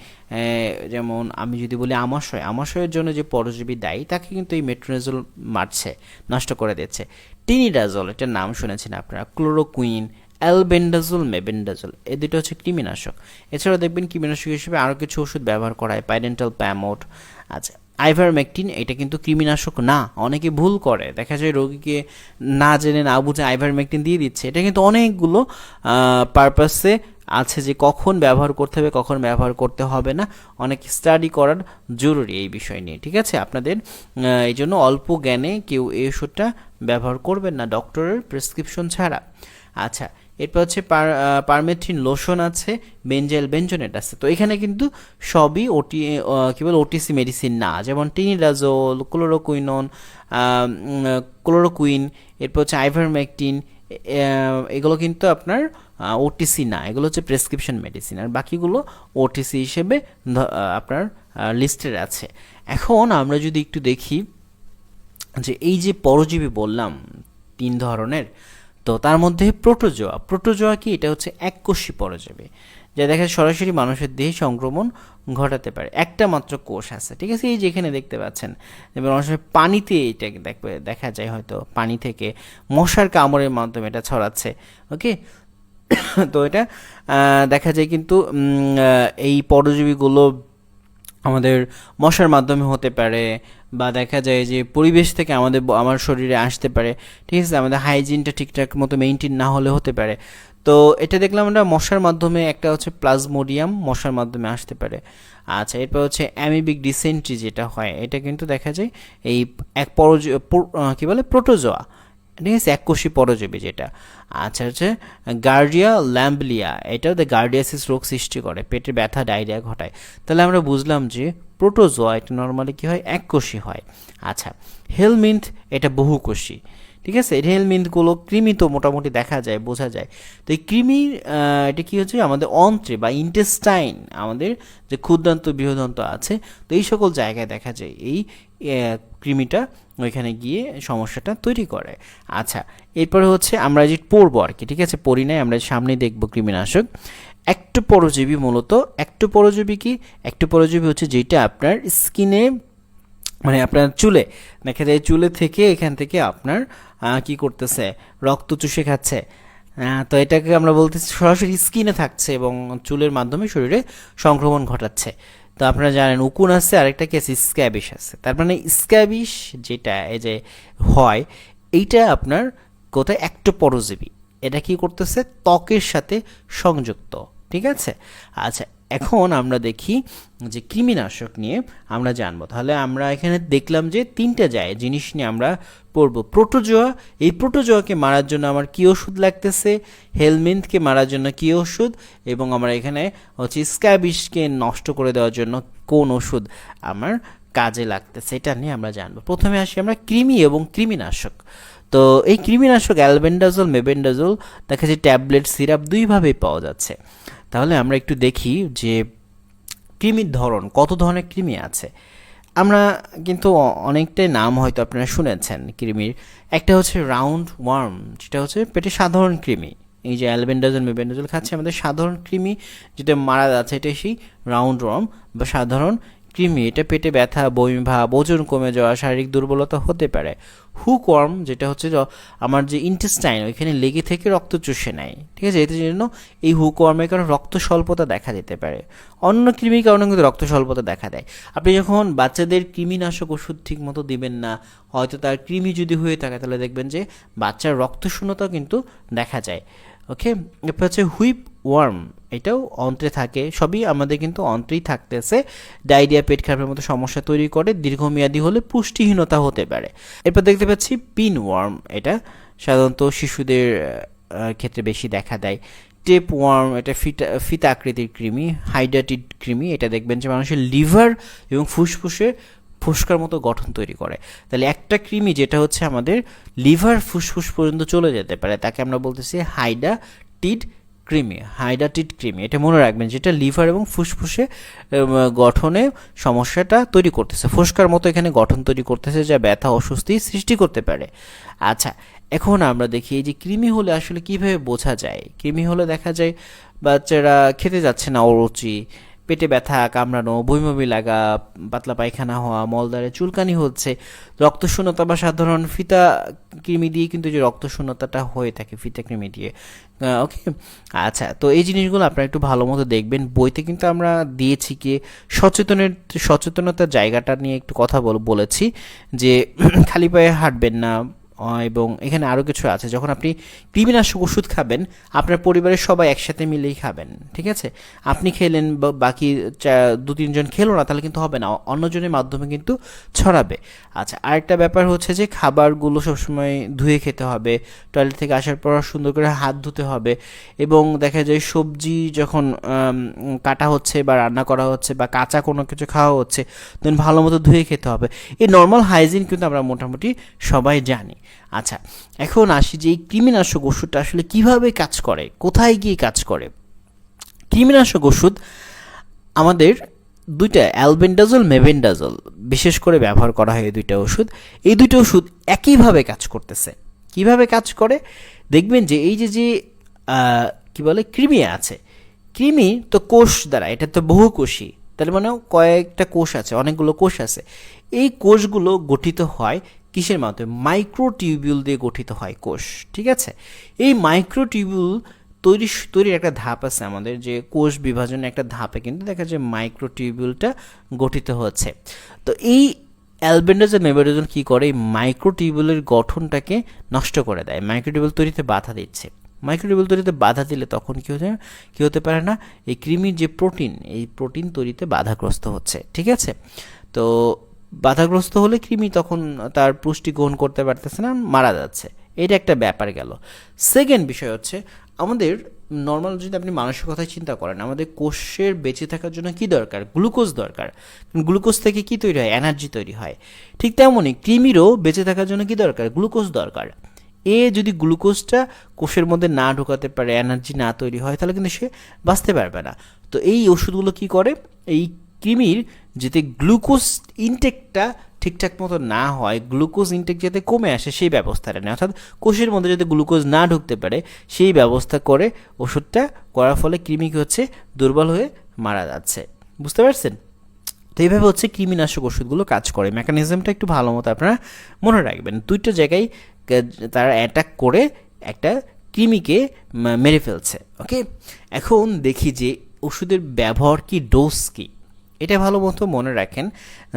যেমন আমি যদি বলি আমাশয়ের জন্য যে পরজীবী দায়ী তাকে কিন্তু এই মেট্রোনিডাজল মারছে, নষ্ট করে দিচ্ছে। টিনিডাজল, এটার নাম শুনেছেন আপনারা, ক্লোরোকুইন, অ্যালবেন্ডাজল, মেবেন্ডাজল, এই দুটো হচ্ছে কৃমিনাশক। এছাড়াও দেখবেন কৃমিনাশক হিসেবে আরও কিছু ওষুধ ব্যবহার করা হয়, পাইরেন্টাল প্যামোড। আচ্ছা, আইভারমেকটিন এটা কিন্তু কৃমিনাশক না, অনেকে ভুল করে, দেখা যায় রোগীকে না জেনে না বুঝে আইভারমেকটিন দিয়ে দিচ্ছে। এটা কিন্তু অনেকগুলো পারপাসে আছে যে কখন ব্যবহার করতে হবে কখন ব্যবহার করতে হবে না, অনেক স্টাডি করার জরুরি এই বিষয় নিয়ে, ঠিক আছে। আপনাদের এই জন্য অল্প জ্ঞানে কেউ এই ওষুধটা ব্যবহার করবেন না ডক্টরের প্রেসক্রিপশন ছাড়া। আচ্ছা, এরপর হচ্ছে পারমেথ্রিন লোশন আছে, বেনজাইল বেনজোনেট আছে। তো এখানে কিন্তু সবই কি বলে ওটিসি মেডিসিন না, যেমন টিনিডাজোল, ক্লোরোকুইন, এরপর হচ্ছে আইভারমেকটিন, এগুলো কিন্তু আপনার ওটিসি না, এগুলো হচ্ছে প্রেসক্রিপশন মেডিসিন, আর বাকিগুলো ওটিসি হিসেবে আপনার লিস্টেড আছে। এখন আমরা যদি একটু দেখি যে এই যে পরজীবী বললাম 3 ধরনের, তো তার মধ্যে প্রোটোজোয়া কি, এটা হচ্ছে এককোষী পরজীবী, যা দেখা যায় সরাসরি মানুষের দেহে সংক্রমণ ঘটাতে পারে। একটা মাত্র কোষ আছে, ঠিক আছে, এই যেখানে দেখতে পাচ্ছেন, এবং অনেক সময় পানিতে এটা দেখা যায়, হয়তো পানি থেকে মশার কামড়ের মাধ্যমে এটা ছড়াচ্ছে। ওকে, তো এটা দেখা যায় কিন্তু এই পরজীবীগুলো আমাদের মশার মাধ্যমে হতে পারে, বা দেখা যায় যে পরিবেশ থেকে আমার শরীরে আসতে পারে, ঠিক আছে, আমাদের হাইজিনটা ঠিকঠাক মতো মেনটেন না হলে হতে পারে। তো এটা দেখলাম আমরা মশার মাধ্যমে, একটা হচ্ছে প্লাজমোডিয়াম মশার মাধ্যমে আসতে পারে। আচ্ছা, এরপর হচ্ছে অ্যামিবিক ডিসেন্ট্রি যেটা হয়, এটা কিন্তু দেখা যায় এই এক কি বলে প্রোটোজোয়া, ঠিক আছে, এককোষী পরজীবী যেটা। আচ্ছা, হচ্ছে গার্ডিয়া ল্যাম্বলিয়া, এটাও গার্ডিয়াসিস রোগ সৃষ্টি করে, পেটের ব্যথা ডায়রিয়া ঘটায়। তাহলে আমরা বুঝলাম যে প্রোটোজোয়া এটা নর্মালি কী হয়, এককোষী হয়। আচ্ছা, হেলমিন্থ এটা বহুকোষী, ঠিক আছে। হেলমিন্থগুলো কৃমি তো মোটামুটি দেখা যায়, বোঝা যায়। তো এই কৃমি এটা কী হচ্ছে আমাদের অন্ত্রে বা ইন্টেস্টাইন, আমাদের যে ক্ষুদ্রান্ত বৃহদন্ত আছে, তো এই সকল জায়গায় দেখা যায় এই কৃমিটা ওইখানে গিয়ে সমস্যাটা তৈরি করে। আচ্ছা, এরপরে হচ্ছে আমরা যে পড়বো আর কি, ঠিক আছে, পড়ি নাই, আমরা সামনে দেখবো কৃমিনাশক। একটোপরজীবী, মূলত একটোপরজীবী কি, একটোপরজীবী হচ্ছে যেটা আপনার স্কিনে, মানে আপনার চুলে দেখা যায়, চুলে থেকে এখান থেকে আপনার কি করতেছে, রক্ত চুষে খাচ্ছে। তো এটাকে আমরা বলতেছি সরাসরি স্কিনে থাকছে এবং চুলের মাধ্যমে শরীরে সংক্রমণ ঘটাচ্ছে। তো আপনারা জানেন উকুন আছে, আরেকটা কি আছে, স্ক্যাবিস আছে। তার মানে স্ক্যাবিস যেটা এই যে হয়, এইটা আপনার কোথায় একটোপরজীবী, এটা কি করতেছে ত্বকের সাথে সংযুক্ত, ঠিক আছে। আচ্ছা, এখন আমরা দেখি যে কৃমিনাশক নিয়ে আমরা জানবো। তাহলে আমরা এখানে দেখলাম যে 3টা জিনিস নিয়ে আমরা পড়বো। প্রোটোজোয়া, এই প্রোটোজোয়াকে মারার জন্য আমার কি ওষুধ লাগতেছে, হেলমিন্থকে মারার জন্য কি ওষুধ, এবং আমরা এখানে হচ্ছে স্ক্যাবিসকে নষ্ট করে দেওয়ার জন্য কোন ওষুধ আমার কাজে লাগতেছে, এটা নিয়ে আমরা জানবো। প্রথমে আসি আমরা কৃমি এবং কৃমিনাশক। তো এই কৃমিনাশক অ্যালবেন্ডাজোল, মেবেন্ডাজোল দেখা যায় ট্যাবলেট, সিরাপ দুইভাবেই পাওয়া যাচ্ছে। তাহলে আমরা একটু দেখি যে কৃমির ধরন, কত ধরনের কৃমি আছে। আমরা কিন্তু অনেকটাই নাম হয়তো আপনারা শুনেছেন কৃমির। একটা হচ্ছে রাউন্ড ওয়ার্ম, যেটা হচ্ছে পেটে সাধারণ কৃমি। এই যে অ্যালবেন্ডাজোল, মেবেন্ডাজোল খাচ্ছে, আমাদের সাধারণ কৃমি যেটা মারা যাচ্ছে, এটা সেই রাউন্ড ওয়ার্ম বা সাধারণ কৃমি। এটা পেটে ব্যথা, বমি ভাব, ওজন কমে যাওয়া, শারীরিক দুর্বলতা হতে পারে। হুকওয়ার্ম যেটা হচ্ছে আমার যে ইন্টেস্টাইন ওইখানে লেগে থেকে রক্ত চুষে নেয়, ঠিক আছে, এর জন্য এই হুকওয়ার্মের কারণে রক্ত স্বল্পতা দেখা দিতে পারে। অন্য কৃমির কারণে কিন্তু রক্ত স্বল্পতা দেখা দেয়। আপনি যখন বাচ্চাদের কৃমিনাশক ওষুধ ঠিক মতো দিবেন না, হয়তো তার কৃমি যদি হয়ে থাকে, তাহলে দেখবেন যে বাচ্চার রক্তশূন্যতাও কিন্তু দেখা যায়। ওকে, এরপর হচ্ছে হুইপ ওয়ার্ম, এটাও অন্ত্রে থাকে, সবই আমাদের কিন্তু অন্ত্রেই থাকতেছে। ডায়রিয়া, পেট খারাপের মতো সমস্যা তৈরি করে, দীর্ঘমেয়াদী হলে পুষ্টিহীনতা হতে পারে। এরপর দেখতে পাচ্ছি পিন ওয়ার্ম, এটা সাধারণত শিশুদের ক্ষেত্রে বেশি দেখা দেয়। টেপ ওয়ার্ম, এটা ফিতা আকৃতির কৃমি, হাইড্রাটিড কৃমি, এটা দেখবেন যে মানুষের লিভার এবং ফুসফুসে ফুসকার মতো গঠন তৈরি করে। তাহলে একটা কৃমি যেটা হচ্ছে আমাদের লিভার ফুসফুস পর্যন্ত চলে যেতে পারে, তাকে আমরা বলতেছি হাইড্রাটিড কৃমি। হাইড্রাটিড কৃমি, এটা মনে রাখবেন, যেটা লিভার এবং ফুসফুসে গঠনে সমস্যাটা তৈরি করতেছে, ফুসকার মতো এখানে গঠন তৈরি করতেছে, যা ব্যথা, অস্বস্তি সৃষ্টি করতে পারে। আচ্ছা, এখন আমরা দেখি এই যে কৃমি হলে আসলে কিভাবে বোঝা যায়। কৃমি হলে দেখা যায় বাচ্চারা খেতে যাচ্ছে না, অরুচি, পেটে ব্যথা, কামড়ানো, বমি লাগা, পাতলা পায়খানা হওয়া, মলদ্বারে চুলকানি হচ্ছে, রক্তশূন্যতা বা সাধারণ ফিতা কৃমি দিয়ে কিন্তু যে রক্তশূন্যতাটা হয়ে থাকে ফিতা কৃমি দিয়ে। ওকে, আচ্ছা, তো এই জিনিসগুলো আপনারা একটু ভালো মতো দেখবেন। বইতে কিন্তু আমরা দিয়েছি কি সচেতনতার জায়গাটা নিয়ে একটু কথা বলেছি যে খালি পায়ে হাঁটবেন না, এবং এখানে আরও কিছু আছে। যখন আপনি কৃমিনাশক ওষুধ খাবেন, আপনার পরিবারের সবাই একসাথে মিলেই খাবেন, ঠিক আছে। আপনি খেলেন, বাকি 2-3 জন খেলো না, তাহলে কিন্তু হবে না, অন্যজনের মাধ্যমে কিন্তু ছড়াবে। আচ্ছা, আরেকটা ব্যাপার হচ্ছে যে খাবারগুলো সবসময় ধুয়ে খেতে হবে, টয়লেট থেকে আসার পর সুন্দর করে হাত ধুতে হবে, এবং দেখা যায় সবজি যখন কাটা হচ্ছে বা রান্না করা হচ্ছে বা কাঁচা কোনো কিছু খাওয়া হচ্ছে, তখন ভালো মতো ধুয়ে খেতে হবে। এই নর্মাল হাইজিন কিন্তু আমরা মোটামুটি সবাই জানি। আচ্ছা, এখন আসি যে এই কৃমিনাশক ওষুধটা আসলে কিভাবে কাজ করে, কোথায় গিয়ে কাজ করে। কৃমিনাশক ওষুধ আমাদের দুইটা, অ্যালবেন্ডাজোল, মেবেন্ডাজোল বিশেষ করে ব্যবহার করা হয়। এই দুইটা ওষুধ, এই দুইটা ওষুধ একইভাবে কাজ করতেছে। কিভাবে কাজ করে দেখবেন যে এই যে কি বলে কৃমি আছে, কৃমি তো কোষ দ্বারা, এটা তো বহুকোষী, তার মানে কয়েকটা কোষ আছে, অনেকগুলো কোষ আছে। এই কোষগুলো গঠিত হয় কিসের মাধ্যমে? মাইক্রোটিউবিউল দিয়ে গঠিত হয় কোষ, ঠিক আছে। এই মাইক্রোটিউবিউল তৈরির একটা ধাপ আছে আমাদের, যে কোষ বিভাজনের একটা ধাপে কিন্তু দেখা যায় মাইক্রোটিউবিউলটা গঠিত হচ্ছে। তো এই অ্যালবেন্ডাজোল, মেবেন্ডাজোল কী করে, এই মাইক্রোটিউবিউলের গঠনটাকে নষ্ট করে দেয়, মাইক্রোটিউবিউল তৈরিতে বাধা দিচ্ছে। মাইক্রোটিউবিউল তৈরিতে বাধা দিলে তখন কী হতে পারে না, এই কৃমির যে প্রোটিন, এই প্রোটিন তৈরিতে বাধাগ্রস্ত হচ্ছে, ঠিক আছে। তো বাধাগ্রস্ত হলে কৃমি তখন তার পুষ্টি গ্রহণ করতে পারতেছে না, মারা যাচ্ছে। এটা একটা ব্যাপার গেল। সেকেন্ড বিষয় হচ্ছে আমাদের নর্মাল, যদি আপনি মানুষের কথাই চিন্তা করেন, আমাদের কোষের বেঁচে থাকার জন্য কি দরকার? গ্লুকোজ দরকার। গ্লুকোজ থেকে কি তৈরি হয়? এনার্জি তৈরি হয়। ঠিক তেমনই কৃমিরও বেঁচে থাকার জন্য কি দরকার? গ্লুকোজ দরকার। যদি গ্লুকোজটা কোষের মধ্যে না ঢোকাতে পারে, এনার্জি না তৈরি হয়, তাহলে কিন্তু সে বাঁচতে পারবে না। তো এই ওষুধগুলো কি করে, এই কৃমির যাতে গ্লুকোজ ইনটেকটা ঠিকঠাক মতো না হয়, গ্লুকোজ ইনটেক যাতে কমে আসে সেই ব্যবস্থাটা নেয়, অর্থাৎ কোষের মধ্যে যাতে গ্লুকোজ না ঢুকতে পারে সেই ব্যবস্থা করে ওষুধটা করার ফলে কৃমি কি হচ্ছে, দুর্বল হয়ে মারা যাচ্ছে। বুঝতে পারছেন? তো এইভাবে হচ্ছে কৃমিনাশক ওষুধগুলো কাজ করে। মেকানিজমটা একটু ভালো মতো আপনারা মনে রাখবেন। দুইটা জায়গায় তারা অ্যাটাক করে একটা কৃমিকে মেরে ফেলছে। ওকে, এখন দেখি যে ওষুধের ব্যবহার কি, ডোজ কি, এটা ভালো মতো মনে রাখেন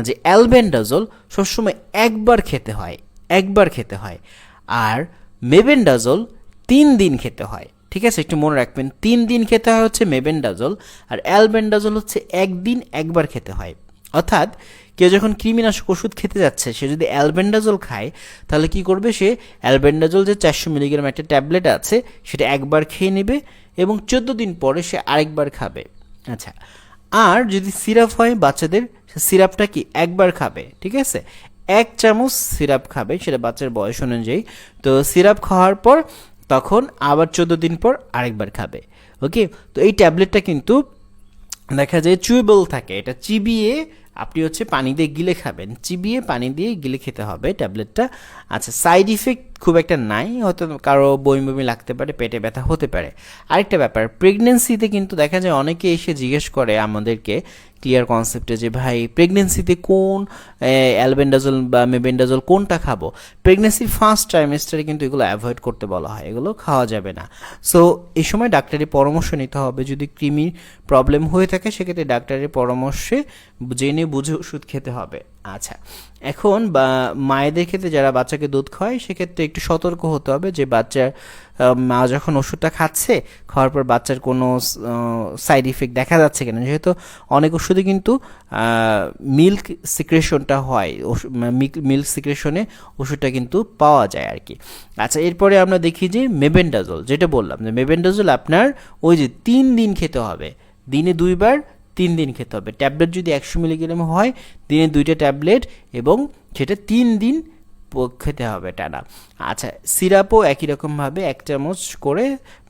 যে অ্যালবেন্ডাজোল সবসময় একবার খেতে হয়, আর মেবেন্ডাজোল 3 দিন খেতে হয়। ঠিক আছে, একটু মনে রাখবেন 3 দিন খেতে হয় হচ্ছে মেবেন্ডাজল, আর অ্যালবেন্ডাজল হচ্ছে একদিন একবার খেতে হয়। অর্থাৎ কেউ যখন কৃমিনাশক ওষুধ খেতে যাচ্ছে সে যদি অ্যালবেন্ডাজল খায় তাহলে কি করবে, সে অ্যালবেন্ডাজল যে 400 মিলিগ্রাম একটা ট্যাবলেট আছে সেটা একবার খেয়ে নেবে এবং 14 দিন পরে সে আরেকবার খাবে। আচ্ছা, আর যদি সিরাপ হয় বাচ্চাদের, সিরাপটা কি একবার খাবে, ঠিক আছে, 1 চামচ সিরাপ খাবে, সেটা বাচ্চার বয়স অনুযায়ী। তো সিরাপ খাওয়ার পর তখন আবার 14 দিন পর আরেকবার খাবে। ওকে, তো এই ট্যাবলেটটা কিন্তু দেখা যায় চুয়েবল থাকে, এটা চিবিয়ে আপনি হচ্ছে পানি দিয়ে গিলে খাবেন, চিবিয়ে পানি দিয়ে গিলে খেতে হবে ট্যাবলেটটা। আচ্ছা, সাইড ইফেক্ট খুব একটা নাই, হয়তো কারো বমি বমি লাগতে পারে, পেটে ব্যথা হতে পারে। আরেকটা ব্যাপার, প্রেগনেন্সিতে কিন্তু দেখা যায় অনেকে এসে জিজ্ঞেস করে আমাদেরকে ক্লিয়ার কনসেপ্টে যে ভাই প্রেগনেন্সিতে কোন অ্যালবেন্ডাজল বা মেবেন্ডাজল কোনটা খাবো। প্রেগনেন্সির ফার্স্ট ট্রাইমেস্টারে কিন্তু এগুলো অ্যাভয়েড করতে বলা হয়, এগুলো খাওয়া যাবে না। সো এই সময় ডাক্তারের পরামর্শ নিতে হবে, যদি কৃমির প্রবলেম হয়ে থাকে সেক্ষেত্রে ডাক্তারের পরামর্শে জেনে বুঝে ওষুধ খেতে হবে। আচ্ছা, এখন বা মায়েদের ক্ষেত্রে যারা বাচ্চাকে দুধ খাওয়ায় সেক্ষেত্রে একটু সতর্ক হতে হবে যে বাচ্চার মা যখন ওষুধটা খাচ্ছে খাওয়ার পর বাচ্চার কোনো সাইড ইফেক্ট দেখা যাচ্ছে কিনা, যেহেতু অনেক ওষুধে কিন্তু মিল্ক সিক্রেশনটা হয়, মিল্ক সিক্রেশনে ওষুধটা কিন্তু পাওয়া যায় আর কি। আচ্ছা, এরপরে আমরা দেখি যে মেবেন্ডাজল, যেটা বললাম যে মেবেন্ডাজল আপনার ওই যে 3 দিন খেতে হবে, দিনে 2 বার 3 দিন খেতে হবে। ট্যাবলেট যদি 100 মিলিগ্রাম হয় দিনে 2টা ট্যাবলেট এবং সেটা 3 দিন খেতে হবে টানা। আচ্ছা, সিরাপও একই রকমভাবে 1 চামচ করে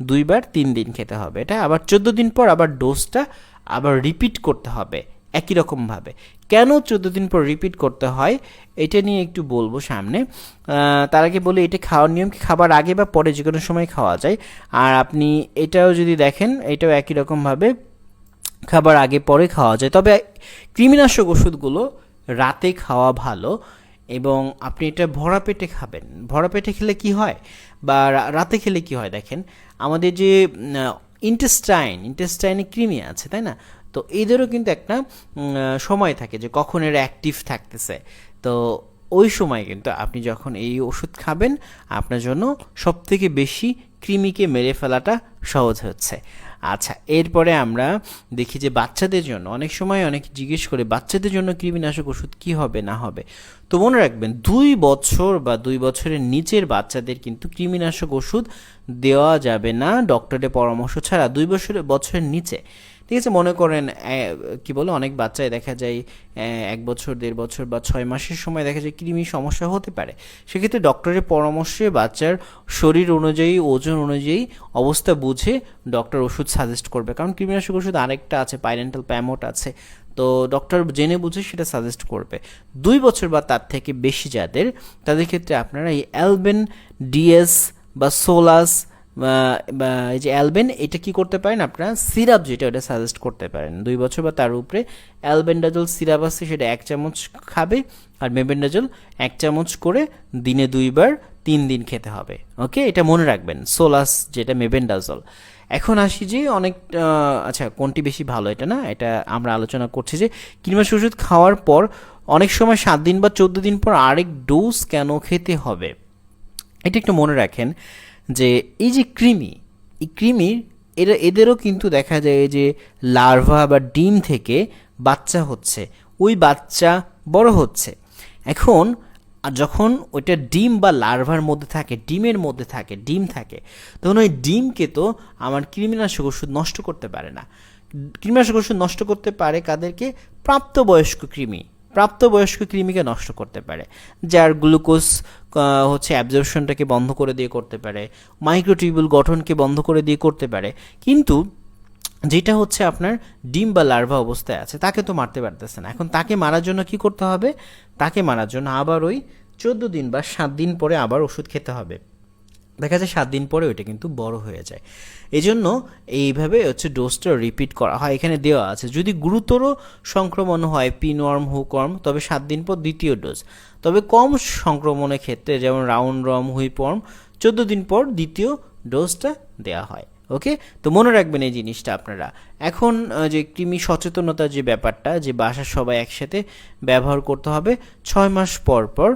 2 বার 3 দিন খেতে হবে। এটা আবার 14 দিন পর আবার ডোজটা আবার রিপিট করতে হবে একই রকমভাবে। কেন 14 দিন পর রিপিট করতে হয় এটা নিয়ে একটু বলবো সামনে। তার আগে বলি এটা খাওয়ার নিয়ম কি, খাবার আগে বা পরে যে কোনো সময় খাওয়া যায়। আর আপনি এটাও যদি দেখেন এটাও একই রকমভাবে খাবার আগে পরে খাওয়া যায়, তবে কৃমিনাশক ওষুধগুলো রাতে খাওয়া ভালো এবং আপনি এটা ভরা পেটে খাবেন। ভরা পেটে খেলে কি হয় বা রাতে খেলে কি হয়, দেখেন আমাদের যে ইন্টেস্টাইনে কৃমি আছে তাই না, তো এদেরও কিন্তু একটা সময় থাকে যে কখন এরা অ্যাক্টিভ থাকতেছে। তো ওই সময় কিন্তু আপনি যখন এই ওষুধ খাবেন আপনার জন্য সবথেকে বেশি কৃমিকে মেরে ফেলাটা সহজ হচ্ছে। আচ্ছা, এরপরে আমরা দেখি যে বাচ্চাদের জন্য অনেক সময় অনেক জিজ্ঞেস করে বাচ্চাদের জন্য কৃমিনাশক ওষুধ কি হবে না হবে। তো মনে রাখবেন 2 বছর বা 2 বছরের নিচের বাচ্চাদের কিন্তু কৃমিনাশক ওষুধ দেওয়া যাবে না ডক্টরের পরামর্শ ছাড়া, 2 বছরের নিচে। ঠিক আছে, মনে করেন কি বলে অনেক বাচ্চায় দেখা যায় 1 বছর 1.5 বছর বা 6 মাসের সময় দেখা যায় কৃমির সমস্যা হতে পারে, সেক্ষেত্রে ডক্টরের পরামর্শে বাচ্চার শরীর অনুযায়ী ওজন অনুযায়ী অবস্থা বুঝে ডক্টর ওষুধ সাজেস্ট করবে, কারণ কৃমিনাশক ওষুধ আরেকটা আছে পাইরেন্টাল প্যামোট আছে, তো ডক্টর জেনে বুঝে সেটা সাজেস্ট করবে। 2 বছর বা তার থেকে বেশি যাদের, তাদের ক্ষেত্রে আপনারা এই অ্যালবেন ডিএস বা সোলাস বা এই যে অ্যালবেন এটা কি করতে পারেন আপনারা সিরাপ যেটা ওটা সাজেস্ট করতে পারেন। 2 বছর বা তার উপরে অ্যালবেন্ডাজল সিরাপ আছে সেটা 1 চামচ খাবে, আর মেবেন্ডাজল 1 চামচ করে দিনে 2 বার 3 দিন খেতে হবে। ওকে, এটা মনে রাখবেন, সোলাস যেটা মেবেন্ডাজল। এখন আসি যে অনেক আচ্ছা কোনটি বেশি ভালো এটা না, এটা আমরা আলোচনা করছি যে কৃমিনাশক ওষুধ খাওয়ার পর অনেক সময় 7 দিন বা 14 দিন পর আরেক ডোজ কেন খেতে হবে এটা একটু মনে রাখেন যে এই যে কৃমি, এই কৃমির এদেরও কিন্তু দেখা যায় যে লার্ভা বা ডিম থেকে বাচ্চা হচ্ছে, ওই বাচ্চা বড় হচ্ছে। এখন যখন ওইটা ডিম বা লার্ভার মধ্যে থাকে, ডিমের মধ্যে থাকে, ডিম থাকে, তখন ওই ডিমকে তো আমার কৃমিনাশক ওষুধ নষ্ট করতে পারে না। কৃমিনাশক ওষুধ নষ্ট করতে পারে কাদেরকে, প্রাপ্তবয়স্ক কৃমি, প্রাপ্তবয়স্ক কৃমিকে নষ্ট করতে পারে, যার গ্লুকোজ হচ্ছে অ্যাবজর্পশনটাকে বন্ধ করে দিয়ে করতে পারে, মাইক্রোটিউবুল গঠনকে বন্ধ করে দিয়ে করতে পারে, কিন্তু যেটা হচ্ছে আপনার ডিম বা লার্ভা অবস্থায় আছে তাকে তো মারতে পারতেছে না। এখন তাকে মারার জন্য কি করতে হবে, তাকে মারার জন্য আবার ওই 14 দিন বা 7 দিন পরে আবার ওষুধ খেতে হবে। দেখা যায় 7 দিন পরে ওইটা কিন্তু বড় হয়ে যায়, এই জন্য এইভাবে হচ্ছে ডোজটা রিপিট করা হয়। এখানে দেওয়া আছে যদি গুরুতর সংক্রমণ হয় পিনওয়ার্ম হুকওয়ার্ম তবে 7 দিন পর দ্বিতীয় ডোজ, তবে কম সংক্রমণের ক্ষেত্রে যেমন রাউন্ড ওয়ার্ম হুইপওয়ার্ম 14 দিন পর দ্বিতীয় ডোজটা দেওয়া হয়। ওকে, তো মনে রাখবেন এই জিনিসটা আপনারা। এখন যে কৃমি সচেতনতার যে ব্যাপারটা, যে বাসার সবাই একসাথে ব্যবহার করতে হবে 6 মাস পর পর